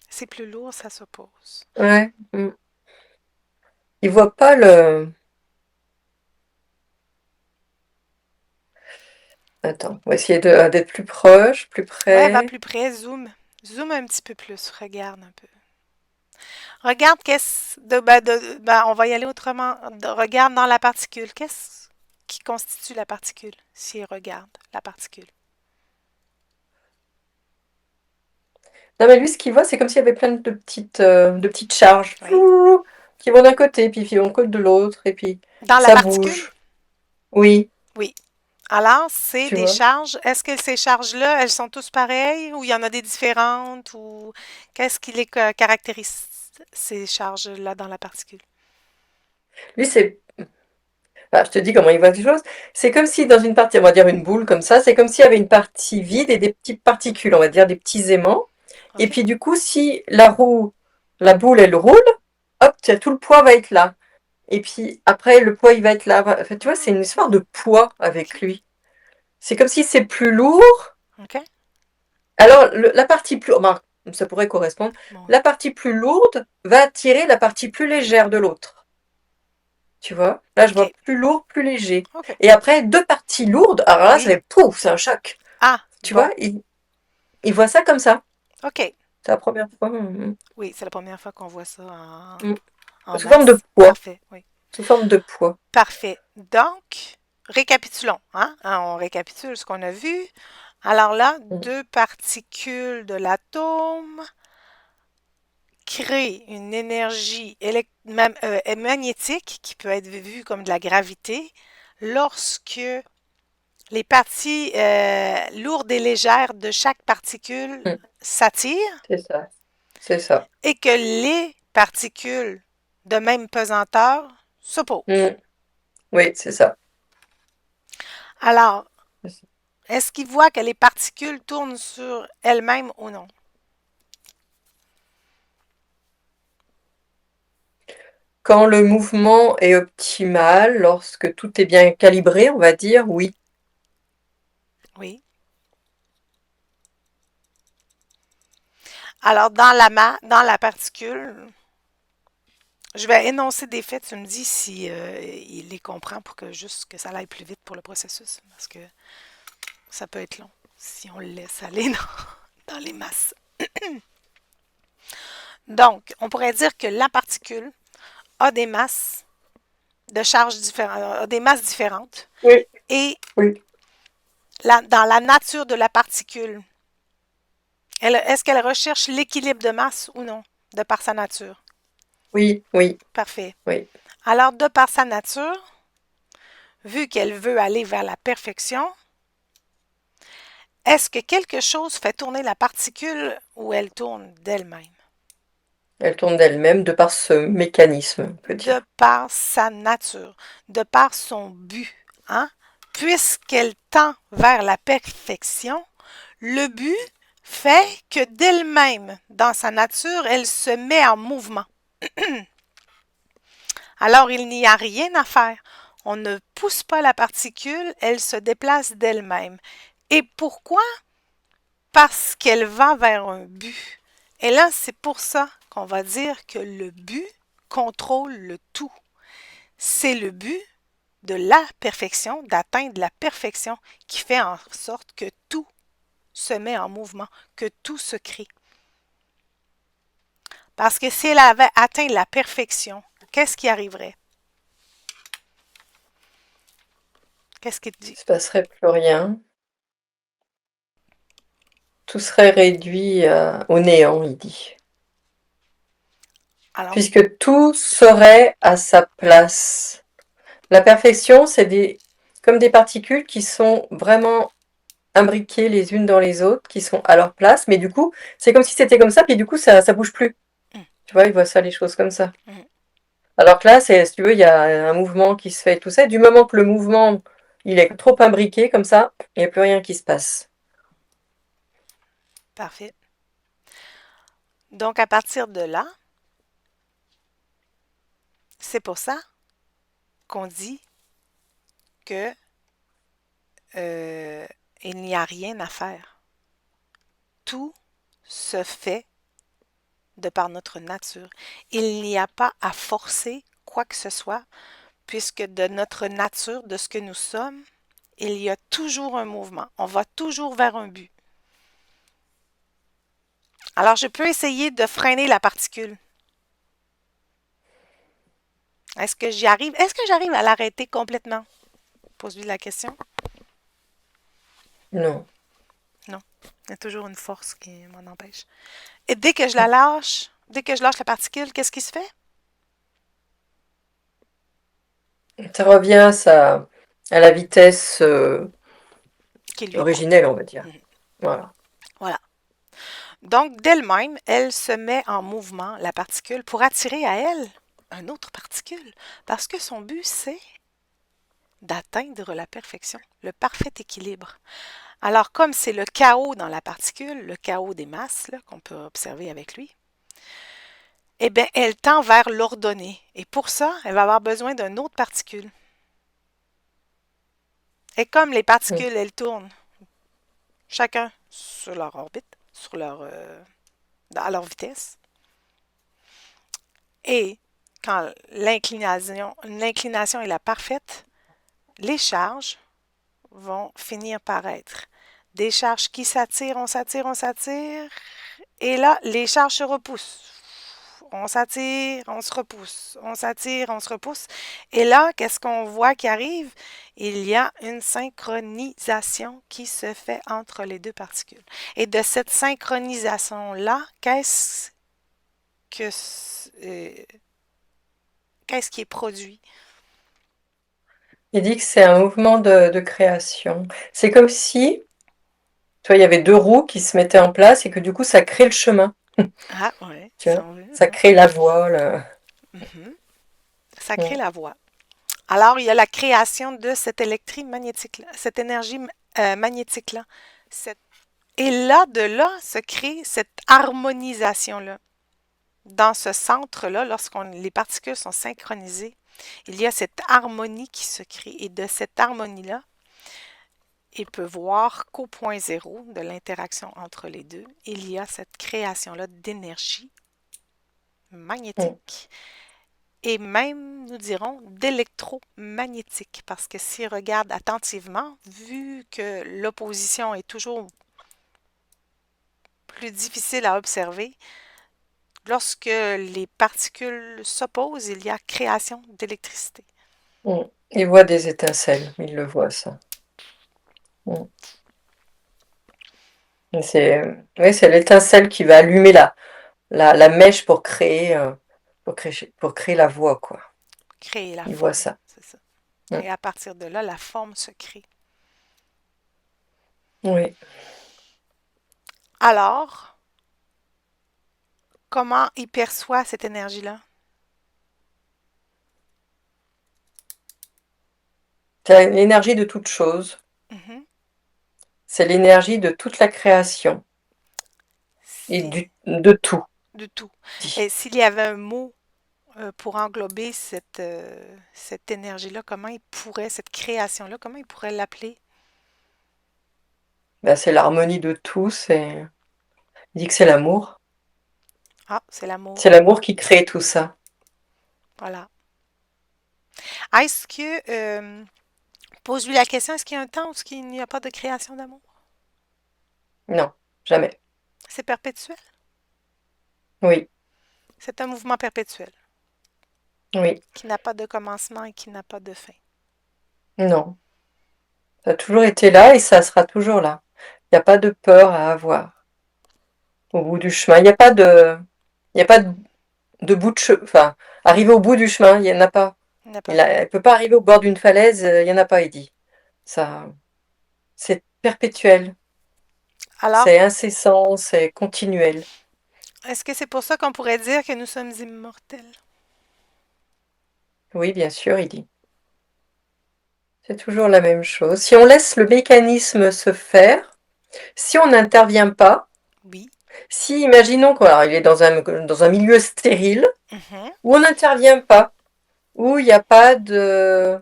C'est plus lourd, ça s'oppose. ouais, il voit pas le... Attends, on va essayer d'être plus proche, plus Ouais, va près. plus près, zoom. Zoom un petit peu plus, regarde un peu. Regarde qu'est-ce on va y aller autrement. Regarde dans la particule. Qu'est-ce qui constitue la particule? Si regarde la particule. Non, mais lui, ce qu'il voit, c'est comme s'il y avait plein de petites charges Oui. Fouh, qui vont d'un côté, puis qui vont de l'autre, et puis Dans la ça particule? bouge. Oui, Oui. Alors, c'est tu des vois. charges. Est-ce que ces charges-là, elles sont tous pareilles ou il y en a des différentes ou qu'est-ce qui les caractérise, ces charges-là dans la particule? Lui, c'est Enfin, je te dis comment il voit les choses. C'est comme si dans une partie, on va dire une boule comme ça, c'est comme s'il y avait une partie vide et des petites particules, on va dire des petits aimants. Et OK? puis du coup, si la boule, elle roule, hop, tout le poids va être là. Et puis après, le poids, il va être là. Enfin, tu vois, c'est une histoire de poids avec OK? lui. C'est comme si c'est plus lourd. OK? Alors, la partie plus, ben, ça pourrait correspondre. Bon. La partie plus lourde va attirer la partie plus légère de l'autre. Tu vois? Là, je vois OK. plus lourd, plus léger. OK. Et après, deux parties lourdes, alors là, Oui. c'est un choc. Ah, Tu bon. vois, il voit ça comme ça. OK. C'est la première fois. Oui, c'est la première fois qu'on voit ça en, Mm. en Sous forme de masse. poids. Parfait. Oui. Sous forme de poids. Parfait. Donc, récapitulons, hein? On récapitule ce qu'on a vu. Alors là, Mm. deux particules de l'atome créent une énergie magnétique qui peut être vue comme de la gravité lorsque les parties lourdes et légères de chaque particule Mm. s'attirent C'est ça. C'est ça. et que les particules de même pesanteur s'opposent. Mm. Oui, c'est ça. Alors, C'est ça. est-ce qu'il voit que les particules tournent sur elles-mêmes ou non? Quand le mouvement est optimal, lorsque tout est bien calibré, on va dire oui. Oui. Alors, dans la particule, je vais énoncer des faits. Tu me dis si il les comprend pour que juste que ça aille plus vite pour le processus, parce que ça peut être long si on le laisse aller dans les masses. Donc, on pourrait dire que la particule a des masses de charges différentes, a des masses différentes. Oui, Et oui, dans la nature de la particule, est-ce qu'elle recherche l'équilibre de masse ou non, de par sa nature? oui, oui, Parfait. oui. Alors, de par sa nature, vu qu'elle veut aller vers la perfection, est-ce que quelque chose fait tourner la particule ou elle tourne d'elle-même? Elle tourne d'elle-même de par ce mécanisme, on peut De dire. par sa nature, de par son but, hein? Puisqu'elle tend vers la perfection, le but fait que d'elle-même, dans sa nature, elle se met en mouvement. Alors, il n'y a rien à faire. On ne pousse pas la particule, elle se déplace d'elle-même. Et pourquoi? Parce qu'elle va vers un but. Et là, c'est pour ça qu'on va dire que le but contrôle le tout. C'est le but de la perfection, d'atteindre la perfection, qui fait en sorte que tout se met en mouvement, que tout se crée. Parce que si elle avait atteint la perfection, qu'est-ce qui arriverait? Qu'est-ce qu'il Il dit? ne se passerait plus rien. Tout serait réduit au néant, il dit. Alors, Puisque tout serait à sa place. La perfection, comme des particules qui sont vraiment imbriquées les unes dans les autres, qui sont à leur place, mais du coup, c'est comme si c'était comme ça, puis du coup, ça bouge plus. hum, Tu vois, il voit ça, les choses comme ça. hum, Alors que là, si tu veux, il y a un mouvement qui se fait et tout ça. Et du moment que le mouvement, il est trop imbriqué comme ça, il n'y a plus rien qui se passe. parfait. Donc, à partir de là, c'est pour ça qu'on dit que il n'y a rien à faire. Tout se fait de par notre nature. Il n'y a pas à forcer quoi que ce soit, puisque de notre nature, de ce que nous sommes, il y a toujours un mouvement. On va toujours vers un but. Alors, je peux essayer de freiner la particule. Est-ce que j'y arrive? Est-ce que j'arrive à l'arrêter complètement? Pose-lui la question. Non. Non. Il y a toujours une force qui m'en empêche. Et dès que je la lâche, dès que je lâche la particule, qu'est-ce qui se fait? Ça revient à la vitesse qui lui est propre. originelle, on va dire. Mhm. Voilà. Voilà. Donc, d'elle-même, elle se met en mouvement, la particule, pour attirer à elle une autre particule. Parce que son but, c'est d'atteindre la perfection, le parfait équilibre. Alors, comme c'est le chaos dans la particule, le chaos des masses là, qu'on peut observer avec lui, eh bien, elle tend vers l'ordonnée. Et pour ça, elle va avoir besoin d'une autre particule. Et comme les Mm. particules, elles tournent chacun sur leur orbite, à leur vitesse, et quand l'inclination est la parfaite, les charges vont finir par être des charges qui s'attirent, on s'attire, on s'attire, et là, les charges se repoussent. On s'attire, on se repousse. On s'attire, on se repousse. Et là, qu'est-ce qu'on voit qui arrive? Il y a une synchronisation qui se fait entre les deux particules. Et de cette synchronisation-là, que, qu'est-ce qui est produit? Il dit que c'est un mouvement de création. C'est comme si, tu vois, il y avait deux roues qui se mettaient en place et que du coup, ça crée le chemin. Ah, oui, Tu si vois, on veut. ça crée la voie. Mhm. Ça crée Mm. la voie. Alors, il y a la création de cette électrie magnétique-là, cette énergie magnétique-là. Et là, de là, se crée cette harmonisation-là. Dans ce centre-là, les particules sont synchronisées, il y a cette harmonie qui se crée. Et de cette harmonie-là, il peut voir qu'au point zéro de l'interaction entre les deux, il y a cette création-là d'énergie Mm. magnétique et même, nous dirons, d'électromagnétique. Parce que s'il regarde attentivement, vu que l'opposition est toujours plus difficile à observer, lorsque les particules s'opposent, il y a création d'électricité. Mm. Il voit des étincelles, il le voit ça. Mm. Et oui, c'est l'étincelle qui va allumer la mèche pour créer la voie, quoi. Créer la Il voit forme, ça. c'est ça. Mm. Et à partir de là, la forme se crée. Oui. Alors, comment il perçoit cette énergie-là? C'est l'énergie de toute chose. Mhm. C'est l'énergie de toute la création et C'est de tout. de tout. Dit. Et s'il y avait un mot pour englober cette énergie-là, cette création-là, comment il pourrait l'appeler? Ben, c'est l'harmonie de tout. Il dit que c'est l'amour. Ah, c'est l'amour. C'est l'amour qui crée tout ça. Voilà. Est-ce que, pose-lui la question, est-ce qu'il y a un temps où il n'y a pas de création d'amour? Non, jamais. C'est perpétuel. Oui, C'est un mouvement perpétuel oui, qui n'a pas de commencement et qui n'a pas de fin. non. Ça a toujours été là et ça sera toujours là. Il n'y a pas de peur à avoir au bout du chemin. Il n'y a pas de bout de chemin. Enfin, arriver au bout du chemin, il n'y en a pas. Il n'y a pas. Elle peut pas arriver au bord d'une falaise, il n'y en a pas, il dit. Ça, c'est perpétuel, Alors, c'est incessant, c'est continuel. est-ce que c'est pour ça qu'on pourrait dire que nous sommes immortels? Oui, bien sûr, il dit. C'est toujours la même chose. Si on laisse le mécanisme se faire, si on n'intervient pas, Oui. si, imaginons qu'il est dans un milieu stérile, Mhm, où on n'intervient pas, où il n'y a pas de,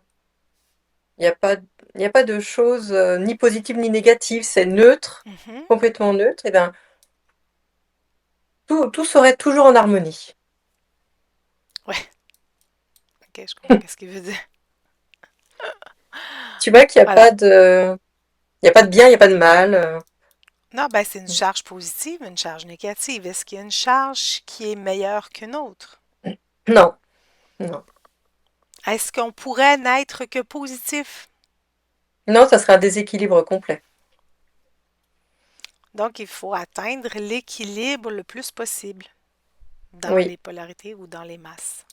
il n'y a pas, il n'y a pas de choses ni positives ni négatives, c'est neutre, mhm. complètement neutre, et bien tout serait toujours en harmonie. Ouais. Ok, je comprends ce qu'il veut dire. Tu vois qu'il n'y a Voilà. pas de, il y a pas de bien, il n'y a pas de mal. Non, ben c'est une charge positive, une charge négative. Est-ce qu'il y a une charge qui est meilleure qu'une autre? Non, non. Est-ce qu'on pourrait n'être que positif? Non, ça serait un déséquilibre complet. Donc, il faut atteindre l'équilibre le plus possible dans Oui, les polarités ou dans les masses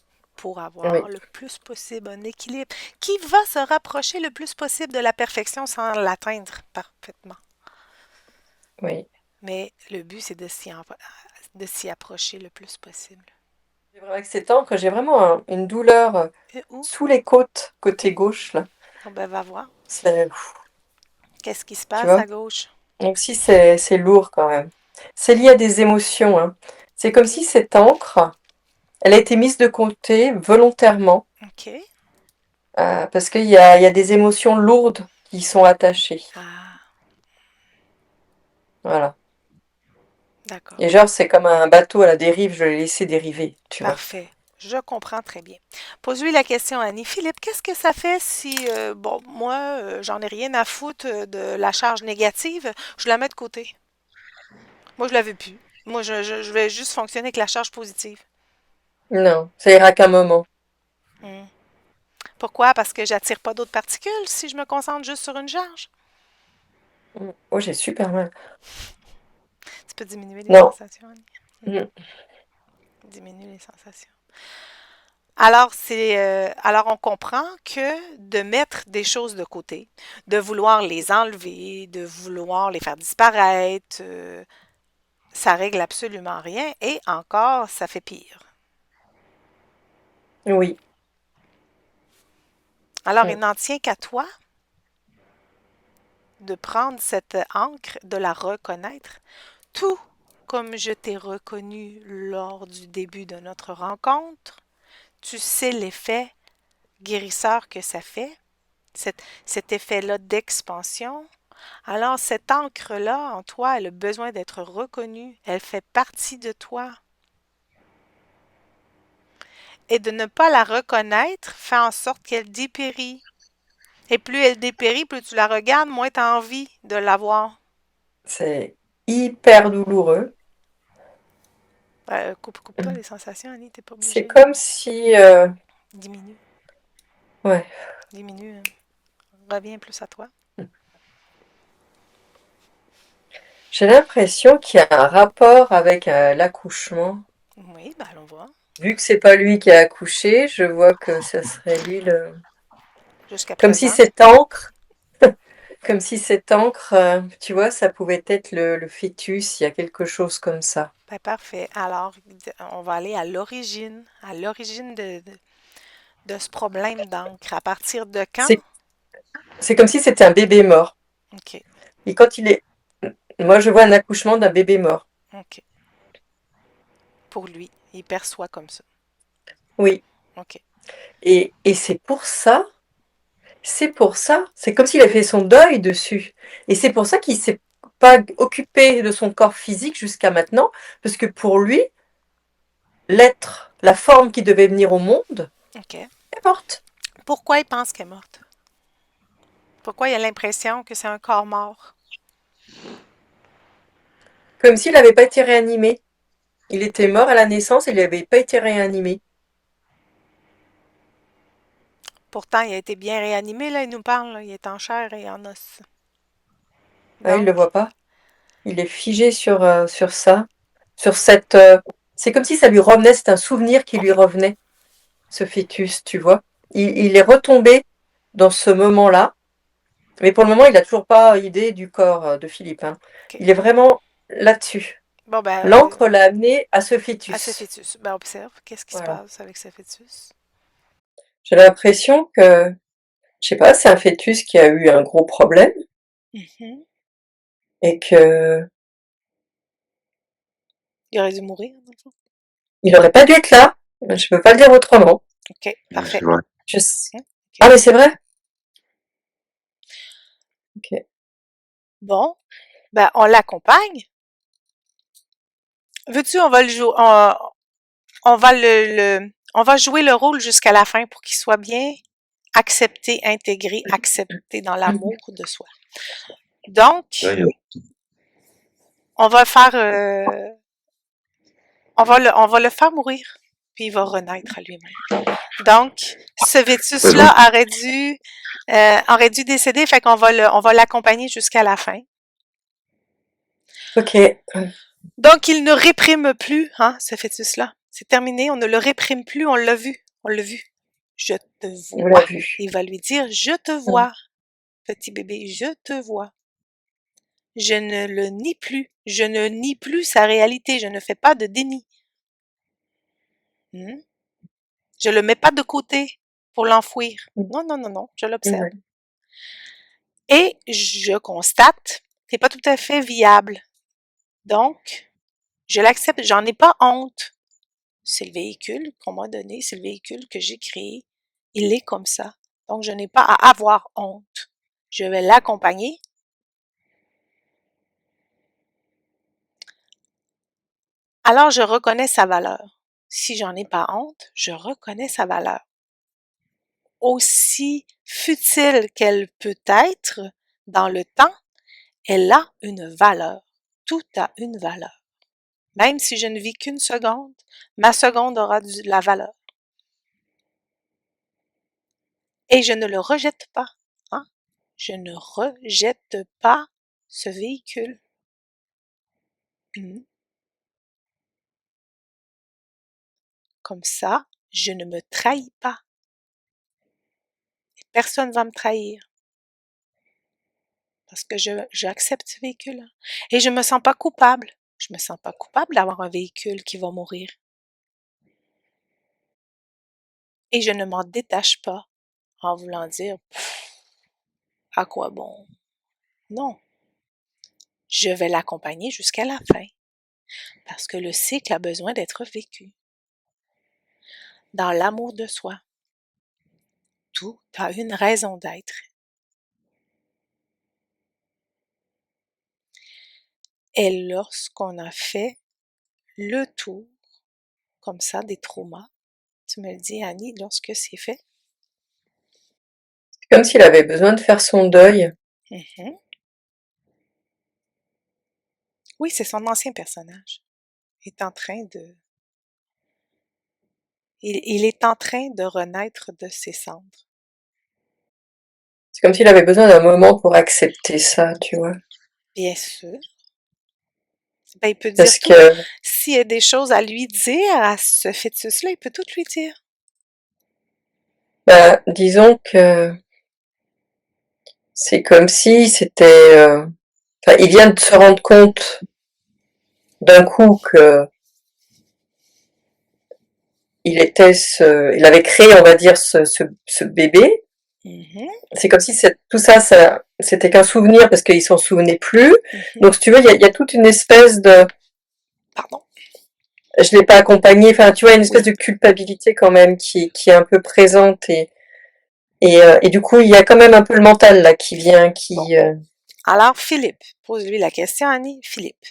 pour Oui, avoir le plus possible un équilibre qui va se rapprocher le plus possible de la perfection sans l'atteindre parfaitement. oui. Mais le but, c'est de s'y approcher le plus possible. Avec cette encre, j'ai vraiment une douleur Et où? sous les côtes, côté gauche, là. Oh, ben, va voir. C'est, Qu'est-ce qui se tu passe à vois? gauche? Donc si c'est lourd quand même. C'est lié à des émotions, hein. C'est comme si cette encre, elle a été mise de côté volontairement, OK. parce qu'il y a des émotions lourdes qui y sont attachées. Ah, Voilà. d'accord. Et genre, c'est comme un bateau à la dérive, je l'ai laissé dériver, tu vois. Parfait. Je comprends très bien. Pose-lui la question, Annie. Philippe, qu'est-ce que ça fait si, bon, moi, j'en ai rien à foutre de la charge négative, je la mets de côté. Moi, je la veux plus. Moi, je vais juste fonctionner avec la charge positive. Non, ça ira qu'un moment. Hmm. Pourquoi? Parce que j'attire pas d'autres particules si je me concentre juste sur une charge. Oh, j'ai super mal. Tu peux diminuer les Non. sensations, Annie. Mm. Diminue les sensations. Alors on comprend que de mettre des choses de côté, de vouloir les enlever, de vouloir les faire disparaître, ça règle absolument rien et encore, ça fait pire. Oui. Alors, il Mm. n'en tient qu'à toi de prendre cette encre, de la reconnaître, tout comme je t'ai reconnu lors du début de notre rencontre. Tu sais l'effet guérisseur que ça fait, cet effet-là d'expansion. Alors, cette encre-là, en toi, elle a besoin d'être reconnue. Elle fait partie de toi. Et de ne pas la reconnaître fait en sorte qu'elle dépérit. Et plus elle dépérit, plus tu la regardes, moins tu as envie de la voir. C'est hyper douloureux. Coupe pas les sensations, Annie, t'es pas C'est obligée. comme si... Diminue, ouais. diminue. Reviens plus à toi. J'ai l'impression qu'il y a un rapport avec l'accouchement. Oui, ben allons voir. Vu que c'est pas lui qui a accouché, je vois que ça serait lui le... Jusqu'à Comme si présent. cette encre, comme si cette encre, tu vois, ça pouvait être le fœtus, il y a quelque chose comme ça. Ben, parfait. Alors, on va aller à l'origine de ce problème d'encre. À partir de quand? C'est, c'est comme si c'était un bébé mort. OK, Et quand il est... Moi, je vois un accouchement d'un bébé mort. OK. Pour lui, il perçoit comme ça. Oui. OK. Et c'est comme s'il a fait son deuil dessus. Et c'est pour ça qu'il s'est pas occupé de son corps physique jusqu'à maintenant, parce que pour lui, l'être, la forme qui devait venir au monde, OK. est morte. Pourquoi il pense qu'elle est morte? Pourquoi il a l'impression que c'est un corps mort? Comme s'il n'avait pas été réanimé. Il était mort à la naissance et il n'avait pas été réanimé. Pourtant, il a été bien réanimé, là, il nous parle, là, il est en chair et en os. Ah, il ne le Donc, voit pas. Il est figé sur ça. Sur cette. C'est comme si ça lui revenait, c'est un souvenir qui lui revenait, ce fœtus, tu vois. Il est retombé dans ce moment-là. Mais pour le moment, il n'a toujours pas idée du corps de Philippe, hein. OK. Il est vraiment là-dessus. Bon, ben, L'encre l'a amené à ce à ce fœtus. fœtus. Ben, observe, qu'est-ce qui se Voilà. passe avec ce fœtus? J'ai l'impression que, je sais pas, c'est un fœtus qui a eu un gros problème Mhm. et que Il aurait dû mourir, dans le fond. il aurait pas dû être là. Je peux pas le dire autrement. OK, Ouais, parfait. c'est vrai. Je... OK. Ah, mais c'est vrai? Ok. Bon, ben, on l'accompagne. Veux-tu, on va le jouer, on va on va jouer le rôle jusqu'à la fin pour qu'il soit bien accepté, intégré, accepté dans l'amour de soi. Donc, Ouais, on va faire, on va le faire mourir, puis il va renaître à lui-même. Donc, ce ouais, Vétus-là aurait dû décéder, fait qu'on va on va l'accompagner jusqu'à la fin. Ok. Donc, il ne réprime plus, hein, ce fœtus-là. C'est terminé, on ne le réprime plus, on l'a vu. On l'a vu. Je te On l'a vois. vu. Il va lui dire, je te vois, petit bébé, je te vois. Je ne le nie plus. Je ne nie plus sa réalité. Je ne fais pas de déni. Je le mets pas de côté pour l'enfouir. Non, non, non, non. Je l'observe. Ouais. Et je constate que c'est pas tout à fait viable. Donc, je l'accepte. J'en ai pas honte. C'est le véhicule qu'on m'a donné. C'est le véhicule que j'ai créé. Il est comme ça. Donc, je n'ai pas à avoir honte. Je vais l'accompagner. Alors, je reconnais sa valeur. Si j'en ai pas honte, je reconnais sa valeur. Aussi futile qu'elle peut être dans le temps, elle a une valeur. Tout a une valeur. Même si je ne vis qu'une seconde, ma seconde aura de la valeur. Et je ne le rejette pas. Hein? Je ne rejette pas ce véhicule. Comme ça, je ne me trahis pas. Et personne ne va me trahir. Parce que j'accepte ce véhicule. Et je me sens pas coupable. Je me sens pas coupable d'avoir un véhicule qui va mourir. Et je ne m'en détache pas en voulant dire à quoi bon. Non. Je vais l'accompagner jusqu'à la fin. Parce que le cycle a besoin d'être vécu. Dans l'amour de soi. Tout a une raison d'être. Et lorsqu'on a fait le tour, comme ça, des traumas, tu me le dis, Annie, lorsque c'est fait. C'est comme s'il avait besoin de faire son deuil. Oui, c'est son ancien personnage. Il est en train de... Il est en train de renaître de ses cendres. C'est comme s'il avait besoin d'un moment pour accepter ça, tu vois. Bien sûr. Ben, il peut dire Parce tout. que, S'il y a des choses à lui dire à ce fœtus-là, il peut tout lui dire. disons que c'est comme si c'était... Enfin, il vient de se rendre compte d'un coup que il avait créé, on va dire, ce bébé. C'est comme si tout ça, c'était qu'un souvenir parce qu'il s'en souvenait plus. Donc, si tu veux, il y a toute une espèce de... Pardon. Je l'ai pas accompagné. Enfin, tu vois, une espèce de culpabilité quand même qui est un peu présente et du coup, il y a quand même un peu le mental là qui vient, qui... Alors, Philippe, pose-lui la question, Annie. Philippe.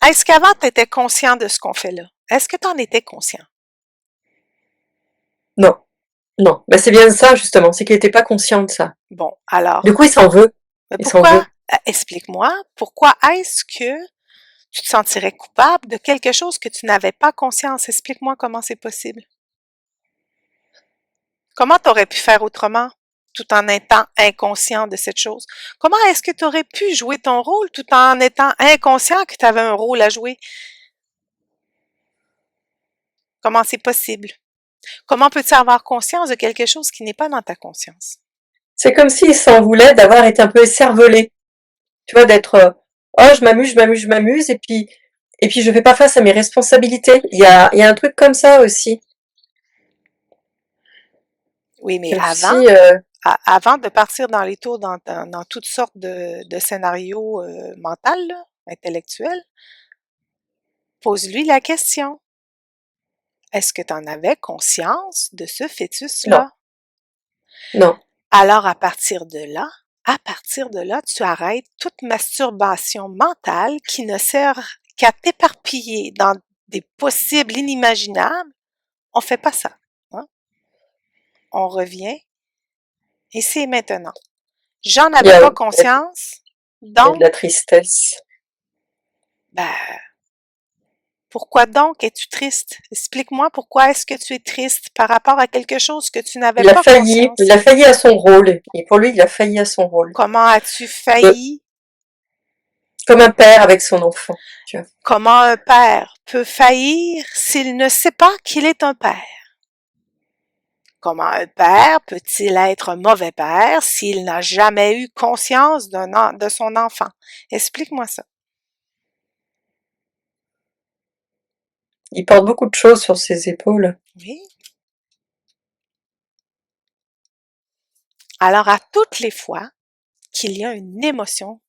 Est-ce qu'avant, tu étais conscient de ce qu'on fait là? Est-ce que tu en étais conscient? Non. Non. Ben, c'est bien ça, justement. C'est qu'il n'était pas conscient de ça. Bon, alors. Du coup, il s'en veut. Il s'en pourquoi? veut. Explique-moi, pourquoi est-ce que tu te sentirais coupable de quelque chose que tu n'avais pas conscience? Explique-moi comment c'est possible. Comment tu aurais pu faire autrement tout en étant inconscient de cette chose? Comment est-ce que tu aurais pu jouer ton rôle tout en étant inconscient que tu avais un rôle à jouer? Comment c'est possible? Comment peux-tu avoir conscience de quelque chose qui n'est pas dans ta conscience? C'est comme s'il s'en voulait d'avoir été un peu écervelé. Tu vois, d'être oh, je m'amuse, et puis je fais pas face à mes responsabilités. Il y a un truc comme ça aussi. Oui, mais Comme avant, si, avant de partir dans les tours, dans toutes sortes de scénarios mentaux, là, intellectuels, pose-lui la question. Est-ce que tu en avais conscience de ce fœtus-là? Non. Alors, à partir de là, tu arrêtes toute masturbation mentale qui ne sert qu'à t'éparpiller dans des possibles inimaginables. On fait pas ça. Hein? On revient ici et maintenant. J'en avais pas conscience. Donc, il y a de la tristesse. Ben, pourquoi donc es-tu triste? Explique-moi pourquoi est-ce que tu es triste par rapport à quelque chose que tu n'avais pas conscience. Il a failli à son rôle. Et pour lui, il a failli à son rôle. Comment as-tu failli? Comme un père avec son enfant. Tu vois. Comment un père peut faillir s'il ne sait pas qu'il est un père? Comment un père peut-il être un mauvais père s'il n'a jamais eu conscience de son enfant? Explique-moi ça. Il porte beaucoup de choses sur ses épaules. Oui. Alors, à toutes les fois qu'il y a une émotion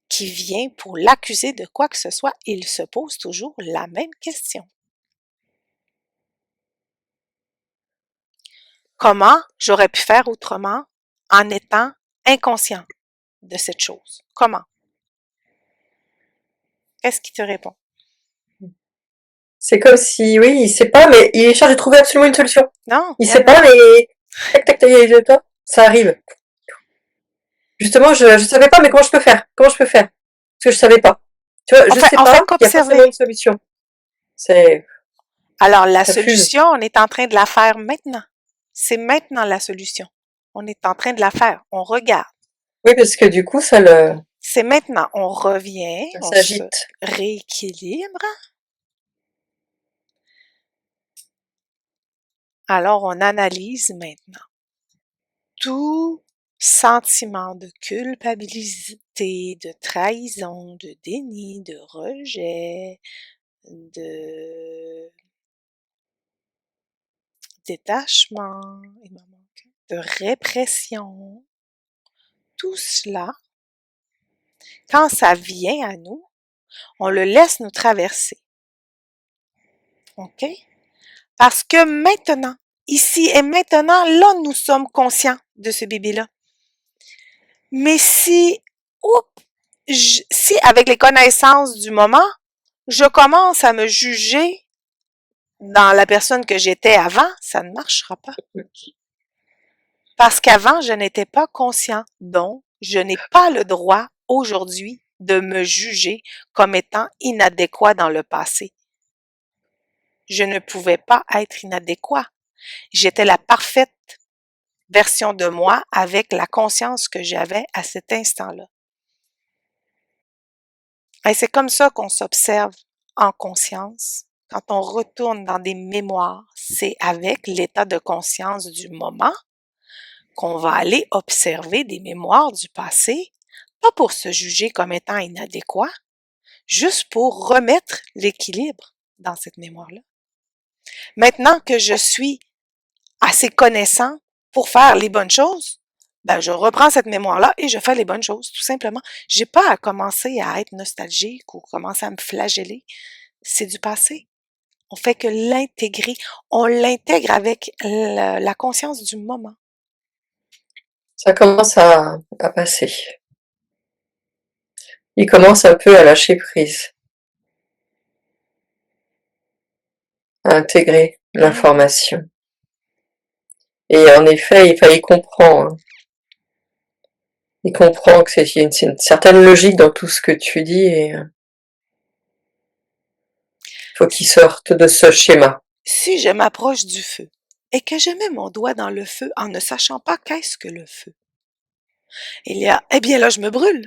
qui vient pour l'accuser de quoi que ce soit, il se pose toujours la même question. Comment j'aurais pu faire autrement en étant inconscient de cette chose? Comment? Qu'est-ce qui te répond? C'est comme si, oui, il sait pas, mais il cherche à trouver absolument une solution. Non? Il sait pas, mais tac, tac, tac, ça arrive. Justement, je savais pas, mais comment je peux faire? Comment je peux faire? Parce que je savais pas. Tu vois, je sais On pas, fait il y a qu'observer. forcément une solution. C'est, Alors, la ça fuse. solution, on est en train de la faire maintenant. C'est maintenant la solution. On est en train de la faire. On regarde. Oui, parce que du coup, C'est maintenant. On revient, ça on se s'agite. rééquilibre. Alors, on analyse maintenant. Tout sentiment de culpabilité, de trahison, de déni, de rejet, de détachement, de répression, tout cela, quand ça vient à nous, on le laisse nous traverser. OK? Parce que maintenant, ici et maintenant, là, nous sommes conscients de ce bébé-là. Mais si avec les connaissances du moment, je commence à me juger dans la personne que j'étais avant, ça ne marchera pas. Parce qu'avant, je n'étais pas conscient. Donc, je n'ai pas le droit aujourd'hui de me juger comme étant inadéquat dans le passé. Je ne pouvais pas être inadéquat. J'étais la parfaite version de moi avec la conscience que j'avais à cet instant-là. Et c'est comme ça qu'on s'observe en conscience. Quand on retourne dans des mémoires, c'est avec l'état de conscience du moment qu'on va aller observer des mémoires du passé, pas pour se juger comme étant inadéquat, juste pour remettre l'équilibre dans cette mémoire-là. Maintenant que je suis assez connaissant pour faire les bonnes choses, ben je reprends cette mémoire-là et je fais les bonnes choses, tout simplement. J'ai pas à commencer à être nostalgique ou commencer à me flageller. C'est du passé. On fait que l'intégrer. On l'intègre avec la conscience du moment. Ça commence à passer. Il commence un peu à lâcher prise, à intégrer l'information. Et en effet, il comprend. Hein. Il comprend que c'est une certaine logique dans tout ce que tu dis et faut qu'il sorte de ce schéma. Si je m'approche du feu et que je mets mon doigt dans le feu en ne sachant pas qu'est-ce que le feu, eh bien là, je me brûle.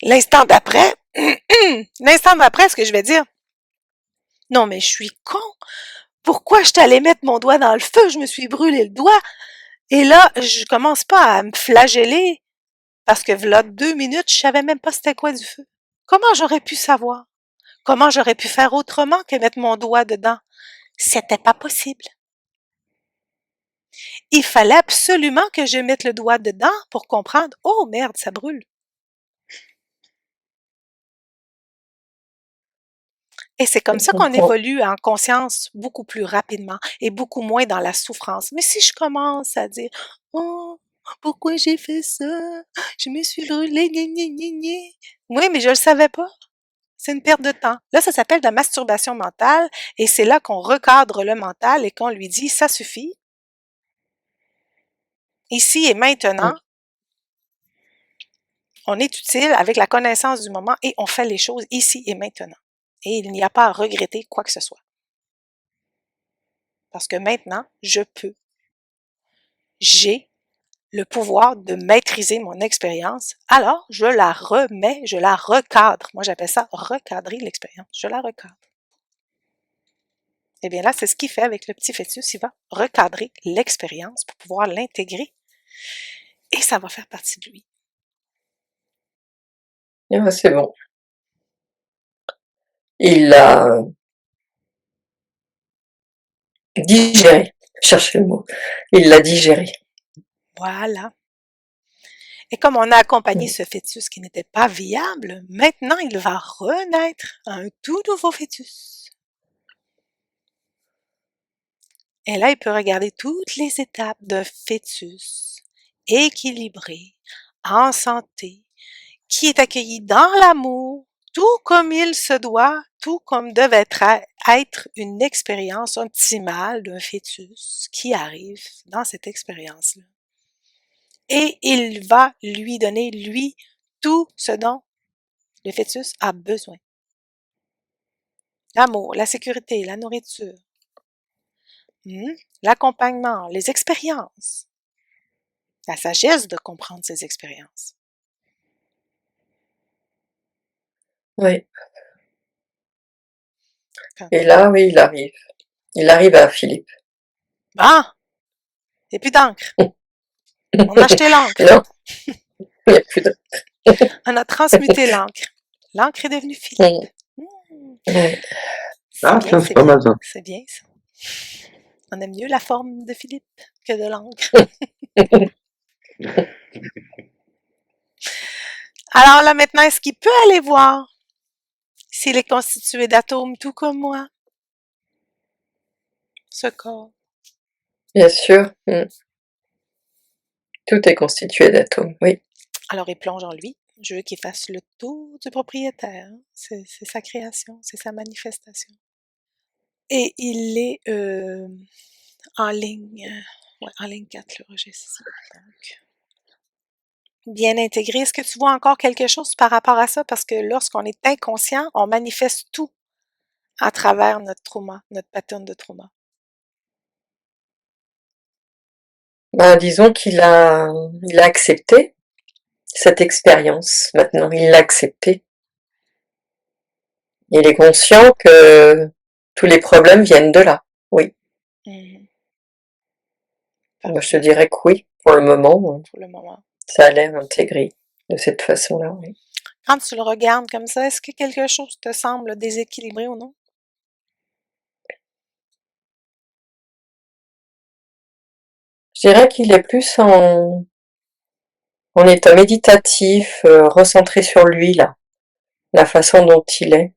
L'instant d'après, ce que je vais dire, non mais je suis con. Pourquoi je t'allais mettre mon doigt dans le feu? Je me suis brûlé le doigt. Et là, je commence pas à me flageller parce que là, 2 minutes, je savais même pas c'était quoi du feu. Comment j'aurais pu savoir? Comment j'aurais pu faire autrement que mettre mon doigt dedans? C'était pas possible. Il fallait absolument que je mette le doigt dedans pour comprendre, oh merde, ça brûle. Et c'est comme ça qu'on évolue en conscience beaucoup plus rapidement et beaucoup moins dans la souffrance. Mais si je commence à dire, oh, pourquoi j'ai fait ça? Je me suis brûlée, gna, gna, gna, gna. Oui, mais je le savais pas. C'est une perte de temps. Là, ça s'appelle de la masturbation mentale et c'est là qu'on recadre le mental et qu'on lui dit, ça suffit. Ici et maintenant, on est utile avec la connaissance du moment et on fait les choses ici et maintenant. Et il n'y a pas à regretter quoi que ce soit. Parce que maintenant, je peux. J'ai le pouvoir de maîtriser mon expérience, alors je la remets, je la recadre. Moi, j'appelle ça recadrer l'expérience. Je la recadre. Eh bien là, c'est ce qu'il fait avec le petit fœtus. Il va recadrer l'expérience pour pouvoir l'intégrer et ça va faire partie de lui. Ah, c'est bon. Il l'a digéré. Cherchez le mot. Il l'a digéré. Voilà. Et comme on a accompagné ce fœtus qui n'était pas viable, maintenant il va renaître un tout nouveau fœtus. Et là, il peut regarder toutes les étapes d'un fœtus équilibré, en santé, qui est accueilli dans l'amour, tout comme il se doit, tout comme devait être une expérience optimale d'un fœtus qui arrive dans cette expérience-là. Et il va lui donner, lui, tout ce dont le fœtus a besoin. L'amour, la sécurité, la nourriture, l'accompagnement, les expériences, la sagesse de comprendre ces expériences. Oui. Et là, oui, il arrive. Il arrive à Philippe. Ah! Il n'y a plus d'encre. On a acheté l'encre. Non, il n'y a plus de... On a transmuté l'encre. L'encre est devenue Philippe. Ah, tiens, c'est pas mal ça. C'est bien ça. On aime mieux la forme de Philippe que de l'encre. Alors là, maintenant, est-ce qu'il peut aller voir s'il est constitué d'atomes tout comme moi? Ce corps. Bien sûr. Tout est constitué d'atomes, oui. Alors, il plonge en lui. Je veux qu'il fasse le tour du propriétaire. C'est sa création, c'est sa manifestation. Et il est en ligne, en ligne 4, le registre. Donc, bien intégré. Est-ce que tu vois encore quelque chose par rapport à ça? Parce que lorsqu'on est inconscient, on manifeste tout à travers notre trauma, notre pattern de trauma. Ben, disons qu'il a accepté cette expérience. Maintenant, il l'a accepté. Il est conscient que tous les problèmes viennent de là. Oui. Moi, je te dirais que oui, pour le moment. Pour le moment. Ça a l'air intégré de cette façon-là, oui. Quand tu le regardes comme ça, est-ce que quelque chose te semble déséquilibré ou non? Je dirais qu'il est plus en état méditatif, recentré sur lui, là, la façon dont il est.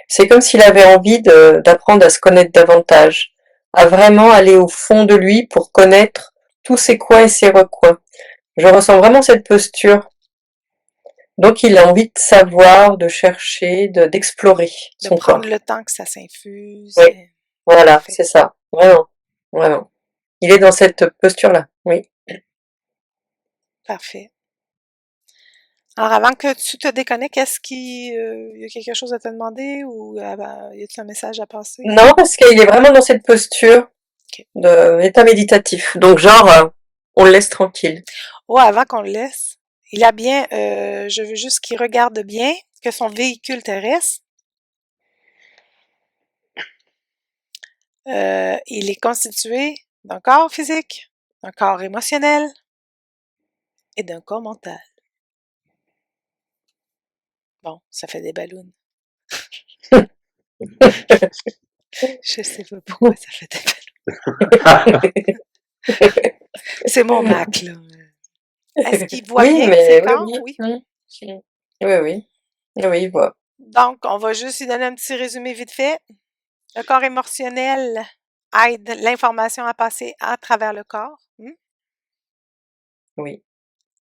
C'est comme s'il avait envie d'apprendre à se connaître davantage, à vraiment aller au fond de lui pour connaître tous ses coins et ses recoins. Je ressens vraiment cette posture. Donc il a envie de savoir, de chercher, d'explorer son corps. De prendre le temps que ça s'infuse. Oui, voilà, c'est ça, vraiment, vraiment. Il est dans cette posture-là, oui. Parfait. Alors, avant que tu te déconnectes, est-ce qu'il y a quelque chose à te demander ou y a-t-il un message à passer? Non, parce qu'il est vraiment dans cette posture d'état méditatif. Donc, genre, on le laisse tranquille. Oh, avant qu'on le laisse, il a bien, je veux juste qu'il regarde bien que son véhicule terrestre, il est constitué d'un corps physique, d'un corps émotionnel et d'un corps mental. Bon, ça fait des ballons. Je sais pas pourquoi ça fait des ballons. C'est mon Mac, là. Est-ce qu'il voit bien ses corps? Oui. Oui, il voit. Donc, on va juste lui donner un petit résumé vite fait. Le corps émotionnel aide l'information à passer à travers le corps. Oui.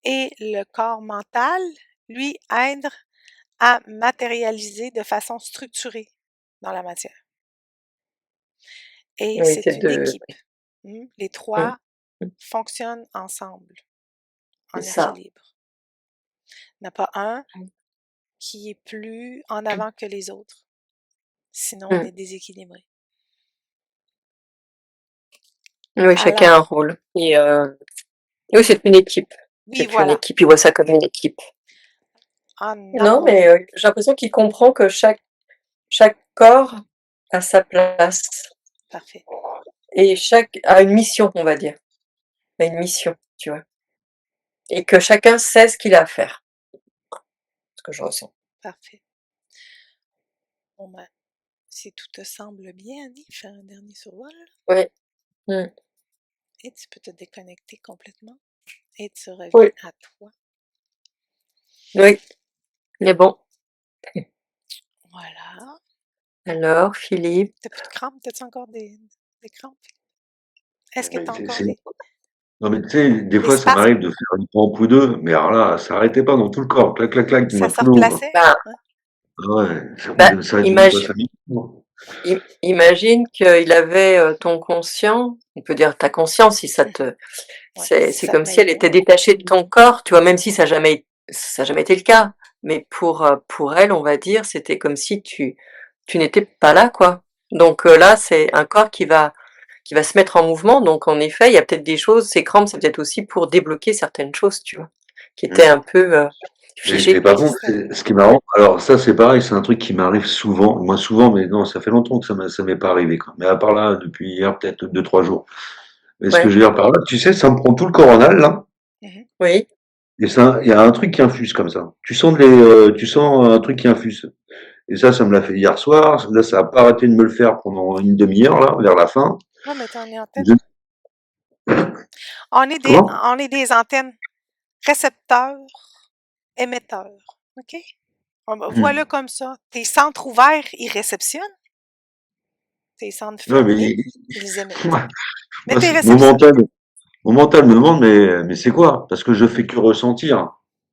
Et le corps mental, lui, aide à matérialiser de façon structurée dans la matière. Et Oui, c'est une équipe. Les trois fonctionnent ensemble, en équilibre. Il n'y en a pas un qui est plus en avant que les autres. Sinon, on est déséquilibré. Oui, chacun a un rôle. Et Oui, c'est une équipe. Oui, C'est une voilà. équipe. Il voit ça comme une équipe. Ah Non, non. mais j'ai l'impression qu'il comprend que chaque corps a sa place Parfait. et chaque a une mission, on va dire. A une mission, tu vois. Et que chacun sait ce qu'il a à faire. Ce que je ressens. Parfait. Bon, ben, si tout te semble bien, Annie, fais un dernier survol Oui. Mm. et tu peux te déconnecter complètement et tu reviens Oui. à toi. Oui. Mais bon. Voilà. Alors, Philippe. T'as plus de crampes? T'as-tu encore des crampes? Est-ce que Ouais, t'as encore des Non, mais tu sais, des fois, ça spasmes? m'arrive de faire une crampe ou deux, mais alors là, ça arrêtait pas dans tout le corps. Clac, clac, clac, tu Ça m'as se tout le haut, quoi. replaçait? Bah, Ouais. Ah ouais, bah, ça restait même pas imagine, 5 minutes. Non. imagine qu'il avait ton conscient, on peut dire ta conscience, si ça te, Ouais, c'est ça comme te si elle maintenait. était détachée de ton corps, tu vois, même si ça a jamais été le cas. Mais pour elle, on va dire, c'était comme si tu n'étais pas là, quoi. Donc là, c'est un corps qui va se mettre en mouvement. Donc en effet, il y a peut-être des choses, ces crampes, c'est peut-être aussi pour débloquer certaines choses, tu vois, qui étaient un peu Et figées. par contre, Ça- ce qui est marrant, alors ça c'est pareil, c'est un truc qui m'arrive souvent, moi souvent, mais non, ça fait longtemps que ça m'est pas arrivé, quoi. Mais à part là, depuis hier, peut-être 2, 3 jours. Mais ce que Ouais, je veux dire par là, tu sais, ça me prend tout le coronal, là, Mhm. oui, et ça, il y a un truc qui infuse comme ça. Tu sens un truc qui infuse. Et ça me l'a fait hier soir. Là, ça a pas arrêté de me le faire pendant une demi-heure, là, vers la fin. Ouais, mais t'en es antenne. Je- Comment? On est des antennes récepteurs, émetteurs. OK? Voilà Hmm. comme ça. Tes centres ouverts, ils réceptionnent. Tes centres Ouais, mais fermés, ils émettent. moi, Mais t'es mon réceptionnes. mental, mon mental me demande, mais c'est quoi? Parce que je fais que ressentir.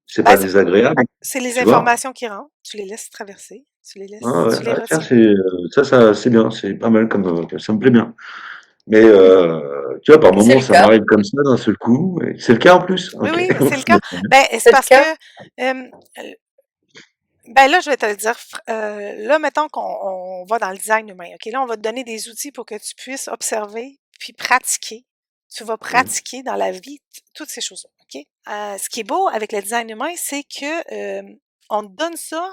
C'est Ben, pas désagréable, c'est les tu vois? informations qui rentrent. Tu les laisses traverser. Ah ouais, Tu les ah tiens, retiens. c'est bien, c'est pas mal comme, ça me plaît bien. Mais tu vois, par c'est moments, le ça cas. m'arrive comme ça d'un seul coup. Et c'est le cas en plus? Oui, Ok. oui, c'est le Bah, cas. très bien. Ben, c'est C'est le parce que, cas. euh, ben là, je vais te le dire. Là, mettons qu'on va dans le design humain. OK? Là, on va te donner des outils pour que tu puisses observer puis pratiquer. Tu vas Mmh. pratiquer dans la vie toutes ces choses-là. OK? Ce qui est beau avec le design humain, c'est que on te donne ça,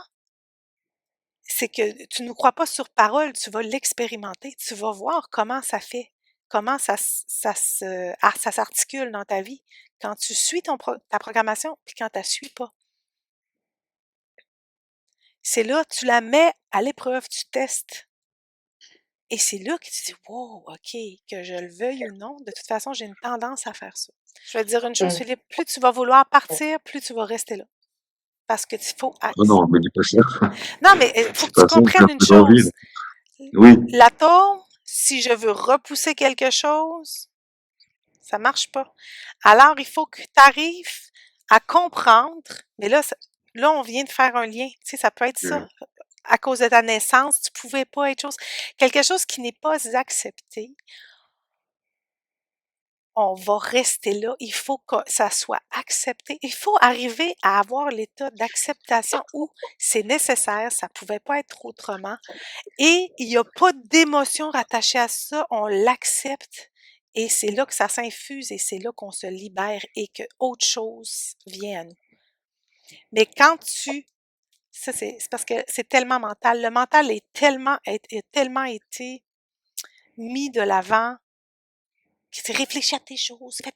c'est que tu ne nous crois pas sur parole, tu vas l'expérimenter, tu vas voir comment ça fait, comment ça s'articule dans ta vie quand tu suis ta programmation puis quand tu la suis pas. C'est là, tu la mets à l'épreuve, tu testes. Et c'est là que tu dis, wow, OK, que je le veuille ou non, de toute façon, j'ai une tendance à faire ça. Je vais te dire une chose, Mm. Philippe, plus tu vas vouloir partir, plus tu vas rester là. Parce que il faut. Oh non, me dis pas ça. Non, mais il faut C'est que tu pas ça, j'ai un comprennes une peu d'envie, là. chose. Oui. L'atome, si je veux repousser quelque chose, ça marche pas. Alors, il faut que tu arrives à comprendre, mais là, on vient de faire un lien. Tu sais, ça peut être Mmh. ça. À cause de ta naissance, tu pouvais pas être quelque chose qui n'est pas accepté. On va rester là. Il faut que ça soit accepté. Il faut arriver à avoir l'état d'acceptation où c'est nécessaire, ça pouvait pas être autrement. Et il n'y a pas d'émotion rattachée à ça, on l'accepte. Et c'est là que ça s'infuse et c'est là qu'on se libère et que autre chose vient à nous. Mais quand ça c'est parce que c'est tellement mental. Le mental est tellement été mis de l'avant. Tu réfléchis à tes choses, fais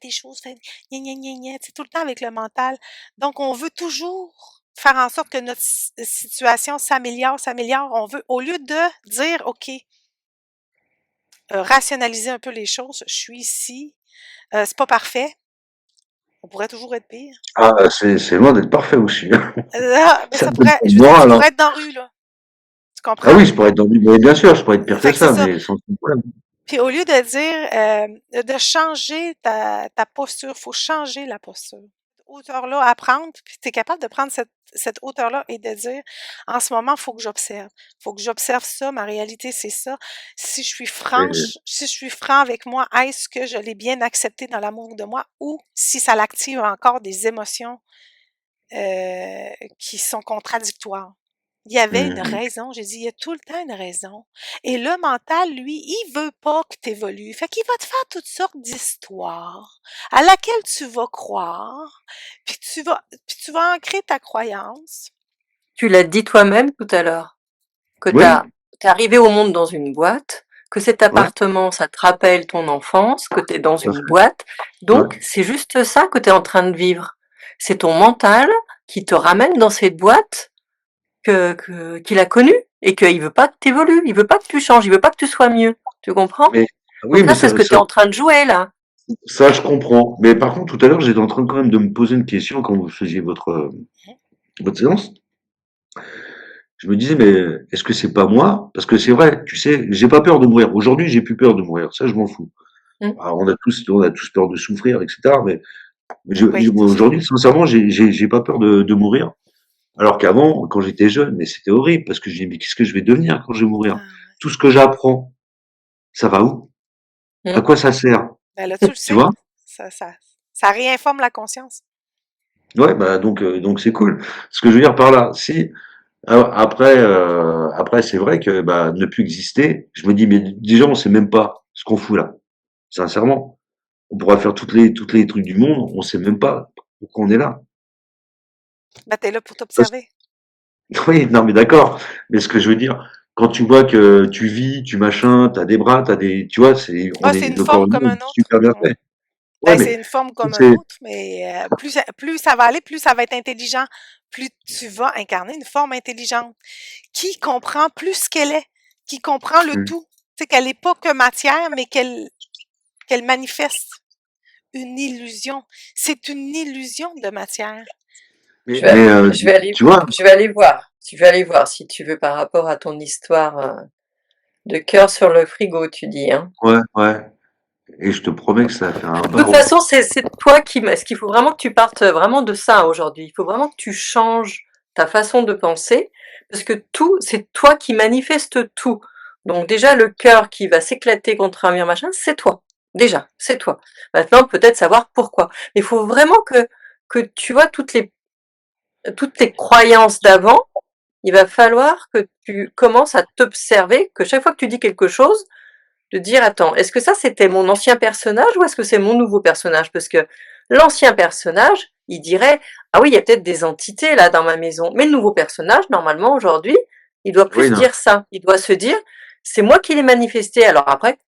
gna gna gna gna, tu sais, tout le temps avec le mental. Donc, on veut toujours faire en sorte que notre situation s'améliore. On veut, au lieu de dire, OK, rationaliser un peu les choses, je suis ici, c'est pas parfait, on pourrait toujours être pire. Ah, c'est loin d'être parfait aussi, hein. Mais Ça ça me donne pourrait, pas je le veux dire, tu moral, hein. pourrais être dans la rue, là. Tu Ah comprends? oui, je pourrais être dans mais bien sûr, je pourrais être pire que Fait que c'est ça, ça. mais sans problème. Puis au lieu de dire, de changer ta posture, faut changer la posture. Hauteur-là à prendre, puis tu es capable de prendre cette hauteur-là et de dire, en ce moment, il faut que j'observe. Il faut que j'observe ça, ma réalité, c'est ça. Si je suis Et franche, si je suis franc avec moi, est-ce que je l'ai bien accepté dans l'amour de moi ou si ça l'active encore des émotions qui sont contradictoires. Il y avait une Hum, raison. J'ai dit, il y a tout le temps une raison. Et le mental, lui, il veut pas que tu évolues. Fait qu'il va te faire toutes sortes d'histoires à laquelle tu vas croire, puis tu vas ancrer ta croyance. Tu l'as dit toi-même tout à l'heure, que Oui, t'es arrivé au monde dans une boîte, que cet ouais, appartement, ça te rappelle ton enfance, que tu es dans tout à une fait. boîte. Ouais. Donc, c'est juste ça que tu es en train de vivre. C'est ton mental qui te ramène dans cette boîte qu'il a connue et qu'il veut pas que tu évolues, il veut pas que tu changes, il veut pas que tu sois mieux. Tu comprends? Mais oui, Donc mais là, c'est ce que tu es en train de jouer là. ça, je comprends. Mais par contre, tout à l'heure, j'étais en train quand même de me poser une question quand vous faisiez votre séance. Je me disais, mais est-ce que c'est pas moi? Parce que c'est vrai, tu sais, j'ai pas peur de mourir. Aujourd'hui, j'ai plus peur de mourir. Ça, je m'en fous. Mmh. Alors, on a tous peur de souffrir, etc. Mais Oui, moi, toujours. aujourd'hui, sincèrement, j'ai pas peur de mourir. Alors qu'avant, quand j'étais jeune, mais c'était horrible parce que je dis, mais qu'est-ce que je vais devenir quand je vais mourir? Ah, ouais. Tout ce que j'apprends, ça va où? À Mmh. quoi ça sert? Ben là, tu le Tu sais. vois? Ça réinforme la conscience. Ouais, bah donc c'est cool. Ce que je veux dire par là, si après c'est vrai que bah ne plus exister, je me dis mais déjà on sait même pas ce qu'on fout là. Sincèrement, on pourra faire toutes les trucs du monde, on sait même pas pourquoi on est là. Ben, t'es là pour Parce- t'observer. Oui, non mais d'accord. Mais ce que je veux dire, quand tu vois que tu vis, tu machin, t'as des bras, t'as des, tu vois, Ah, on c'est est une le corps forme comme humain un est autre. super bien Ouais. fait. Ouais, Ben, mais c'est une forme comme un c'est, autre, mais plus ça va aller, plus ça va être intelligent. Plus tu vas incarner une forme intelligente qui comprend plus ce qu'elle est, qui comprend le tout. Tu sais, qu'elle n'est pas que matière, mais qu'elle manifeste une illusion. C'est une illusion de matière. mais, Je vais, mais tu vois, je vais aller voir. Je vais aller voir si tu veux par rapport à ton histoire de cœur sur le frigo, tu dis, hein. ouais, ouais. Et je te promets que ça va faire un De toute barreau. façon, c'est toi ce qu'il faut vraiment que tu partes vraiment de ça aujourd'hui. Il faut vraiment que tu changes ta façon de penser, parce que tout, c'est toi qui manifeste tout. Donc déjà, le cœur qui va s'éclater contre un mur, machin, c'est toi. Déjà, c'est toi. Maintenant, peut-être savoir pourquoi. Mais il faut vraiment que tu vois toutes les croyances d'avant, il va falloir que tu commences à t'observer, que chaque fois que tu dis quelque chose, de dire attends, est-ce que ça c'était mon ancien personnage ou est-ce que c'est mon nouveau personnage? Parce que l'ancien personnage, il dirait ah oui, il y a peut-être des entités là dans ma maison. Mais le nouveau personnage, normalement aujourd'hui, il doit Oui, plus non. dire ça. Il doit se dire c'est moi qui l'ai manifesté. Alors après,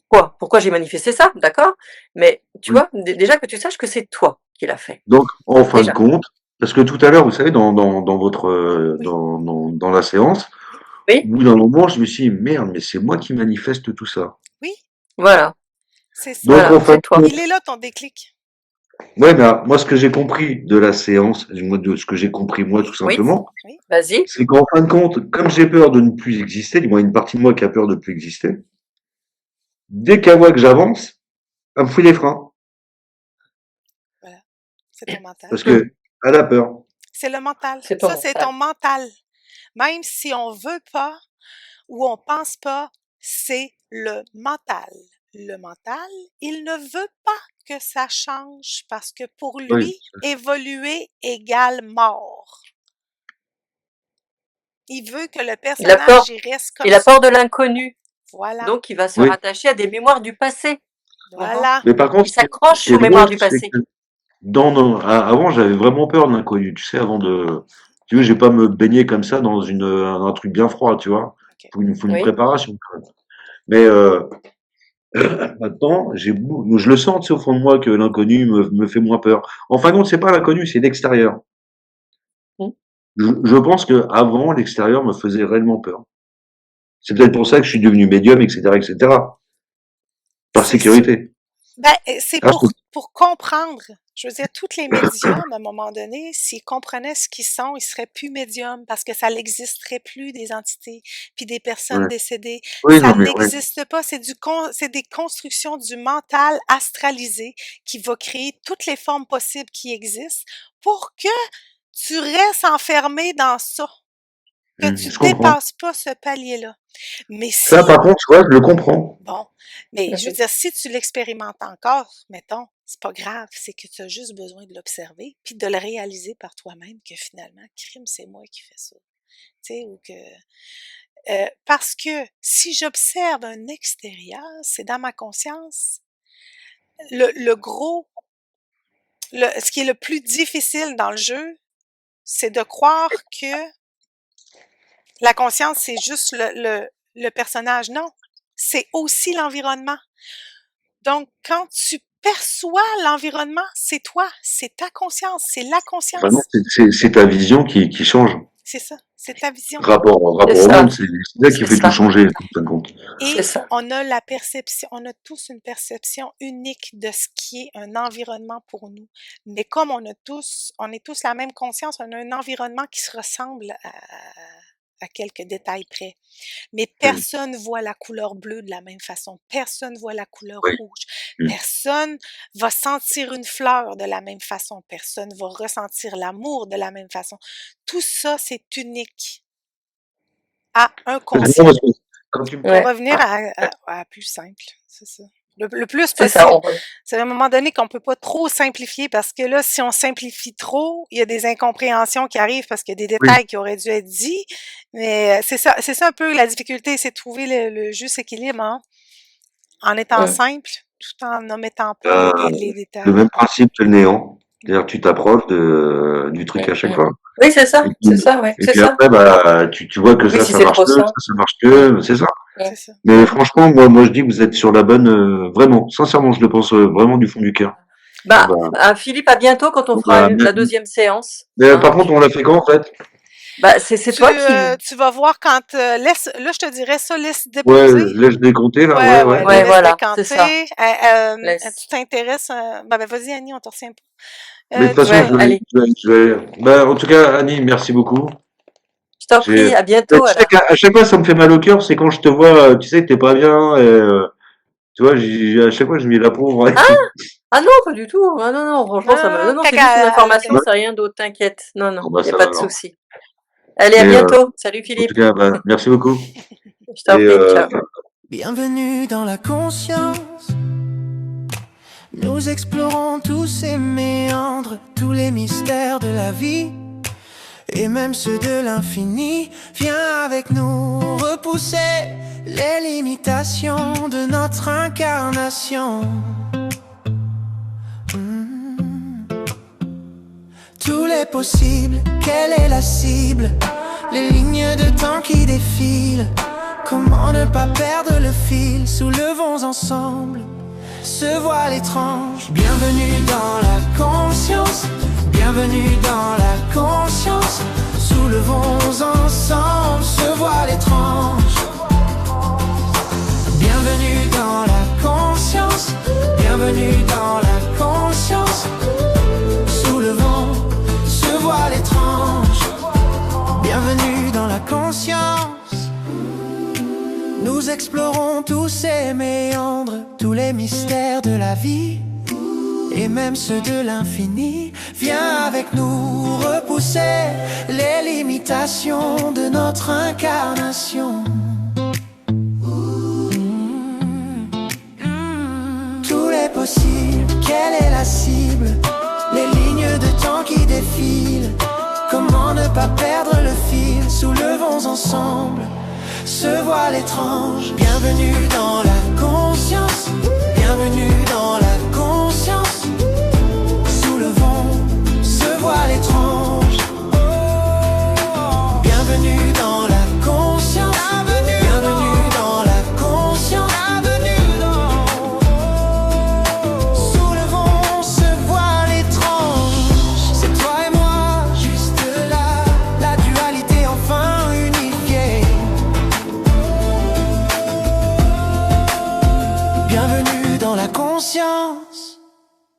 pourquoi j'ai manifesté ça? D'accord? Mais tu Oui. vois, déjà que tu saches que c'est toi qui l'as fait. Donc, en fin de Déjà. compte, parce que tout à l'heure, vous savez, dans votre, Oui, dans la séance, au Oui, bout d'un moment, je me suis dit, merde, mais c'est moi qui manifeste tout ça. oui, voilà, c'est ça. Donc, en voilà, fin c'est de toi. compte, Il est là ton déclic. ouais, mais moi, ce que j'ai compris de la séance, moi, de ce que j'ai compris, moi, tout Oui, Oui, simplement, oui. vas-y. c'est qu'en fin de compte, comme j'ai peur de ne plus exister, du moins une partie de moi qui a peur de ne plus exister, dès qu'elle voit que j'avance, elle me fout les freins. Voilà. C'est ton mental. Parce que, elle a peur. C'est le mental. C'est ton Ça, c'est ton mental. mental. Même si on veut pas ou on pense pas, c'est le mental. Le mental, il ne veut pas que ça change parce que pour Oui. lui, évoluer égale mort. Il veut que le Il a personnage peur, y reste il comme a ça. peur de l'inconnu. Voilà, Donc, il va se Oui. rattacher à des mémoires du passé. Tu comprends? voilà. Mais par contre, Il ce s'accroche qui est aux drôle, mémoires du c'est passé. que avant, j'avais vraiment peur de l'inconnu. Tu sais, avant de, tu veux, je vais pas me baigner comme ça dans un truc bien froid, tu vois. OK. Faut une Oui. préparation, quand même. Mais maintenant, je le sens, tu sais, au fond de moi que l'inconnu me fait moins peur. En fin de compte, c'est pas l'inconnu, c'est l'extérieur. Mm. Je pense que avant, l'extérieur me faisait réellement peur. C'est peut-être pour ça que je suis devenu médium, etc., etc. Par C'est sûr. sécurité. Ben, c'est Ah, pour comprendre. Je veux dire, tous les médiums, à un moment donné, s'ils comprenaient ce qu'ils sont, ils seraient plus médiums parce que ça n'existerait plus des entités puis des personnes ouais. décédées. Oui, Ça non, mais ouais. n'existe pas. C'est des constructions du mental astralisé qui va créer toutes les formes possibles qui existent pour que tu restes enfermé dans ça, que tu Je comprends. dépasses pas ce palier-là. Mais Ça, si par contre, ouais, je le comprends. Bon, mais je veux Mhm. dire, si tu l'expérimentes encore, mettons, c'est pas grave, c'est que tu as juste besoin de l'observer, puis de le réaliser par toi-même que finalement, crime, c'est moi qui fais ça. tu sais, ou que parce que si j'observe un extérieur, c'est dans ma conscience. Le gros, ce qui est le plus difficile dans le jeu, c'est de croire que la conscience, c'est juste le personnage. Non, c'est aussi l'environnement. Donc, quand tu perçois l'environnement, c'est toi, c'est ta conscience, c'est la conscience. Vraiment, c'est ta vision qui change. C'est ça, c'est ta vision. Rapport au monde, c'est ça qui fait tout changer, en fin de compte. Et on a la perception, on a tous une perception unique de ce qui est un environnement pour nous. Mais comme on est tous la même conscience, on a un environnement qui se ressemble à quelques détails près. Mais personne voit la couleur bleue de la même façon. Personne voit la couleur rouge. Personne va sentir une fleur de la même façon. Personne va ressentir l'amour de la même façon. Tout ça, c'est unique à un concept. Pour revenir à plus simple, c'est ça. Le plus possible. C'est à un moment donné qu'on peut pas trop simplifier parce que là, si on simplifie trop, il y a des incompréhensions qui arrivent parce qu'il y a des détails qui auraient dû être dits. Mais c'est ça un peu la difficulté, c'est de trouver le juste équilibre, hein, en étant simple, tout en omettant pas les détails. Le même principe que le néant. C'est-à-dire que tu t'approches du truc à chaque fois. Oui, c'est ça, c'est ça, ouais. Et puis après, tu vois que ça marche peu, ça marche que, c'est ça. Mais franchement, moi, je dis que vous êtes sur la bonne, vraiment, sincèrement, je le pense vraiment du fond du cœur. Philippe, à bientôt quand on fera la deuxième séance. Mais par contre, on l'a fait quand, en fait? C'est toi qui... Tu vas voir quand... là, je te dirais ça, laisse déposer. Ouais, laisse décompter, là, ouais, voilà, c'est ça. Tu t'intéresses... vas-y, Annie, on te retient pas. Mais de toute façon, je vais... en tout cas, Annie, merci beaucoup. Je t'en prie, à bientôt. À chaque fois, ça me fait mal au cœur, c'est quand je te vois, tu sais que t'es pas bien, tu vois, à chaque fois, je me dis la pauvre. Ah non, pas du tout. Ah non, franchement, c'est juste une information, c'est rien d'autre, t'inquiète. Non, y a pas de souci. Allez, à bientôt. Salut Philippe. En tout cas, merci beaucoup. Je t'en prie, ciao. Bienvenue dans la conscience. Nous explorons tous ces méandres, tous les mystères de la vie et même ceux de l'infini. Viens avec nous repousser les limitations de notre incarnation. Tous les possibles, quelle est la cible? Les lignes de temps qui défilent. Comment ne pas perdre le fil? Soulevons ensemble ce voile étrange. Bienvenue dans la conscience. Bienvenue dans la conscience. Soulevons ensemble ce voile étrange. Bienvenue dans la conscience. Bienvenue dans la conscience. Soulevons ce voile étrange. Bienvenue dans la conscience. Nous explorons tous ces méandres, tous les mystères de la vie et même ceux de l'infini. Viens avec nous repousser les limitations de notre incarnation. Tous les possibles, quelle est la cible? Les lignes de temps qui défilent. Comment ne pas perdre le fil? Soulevons ensemble ce voile étrange. Bienvenue dans la conscience. Bienvenue dans la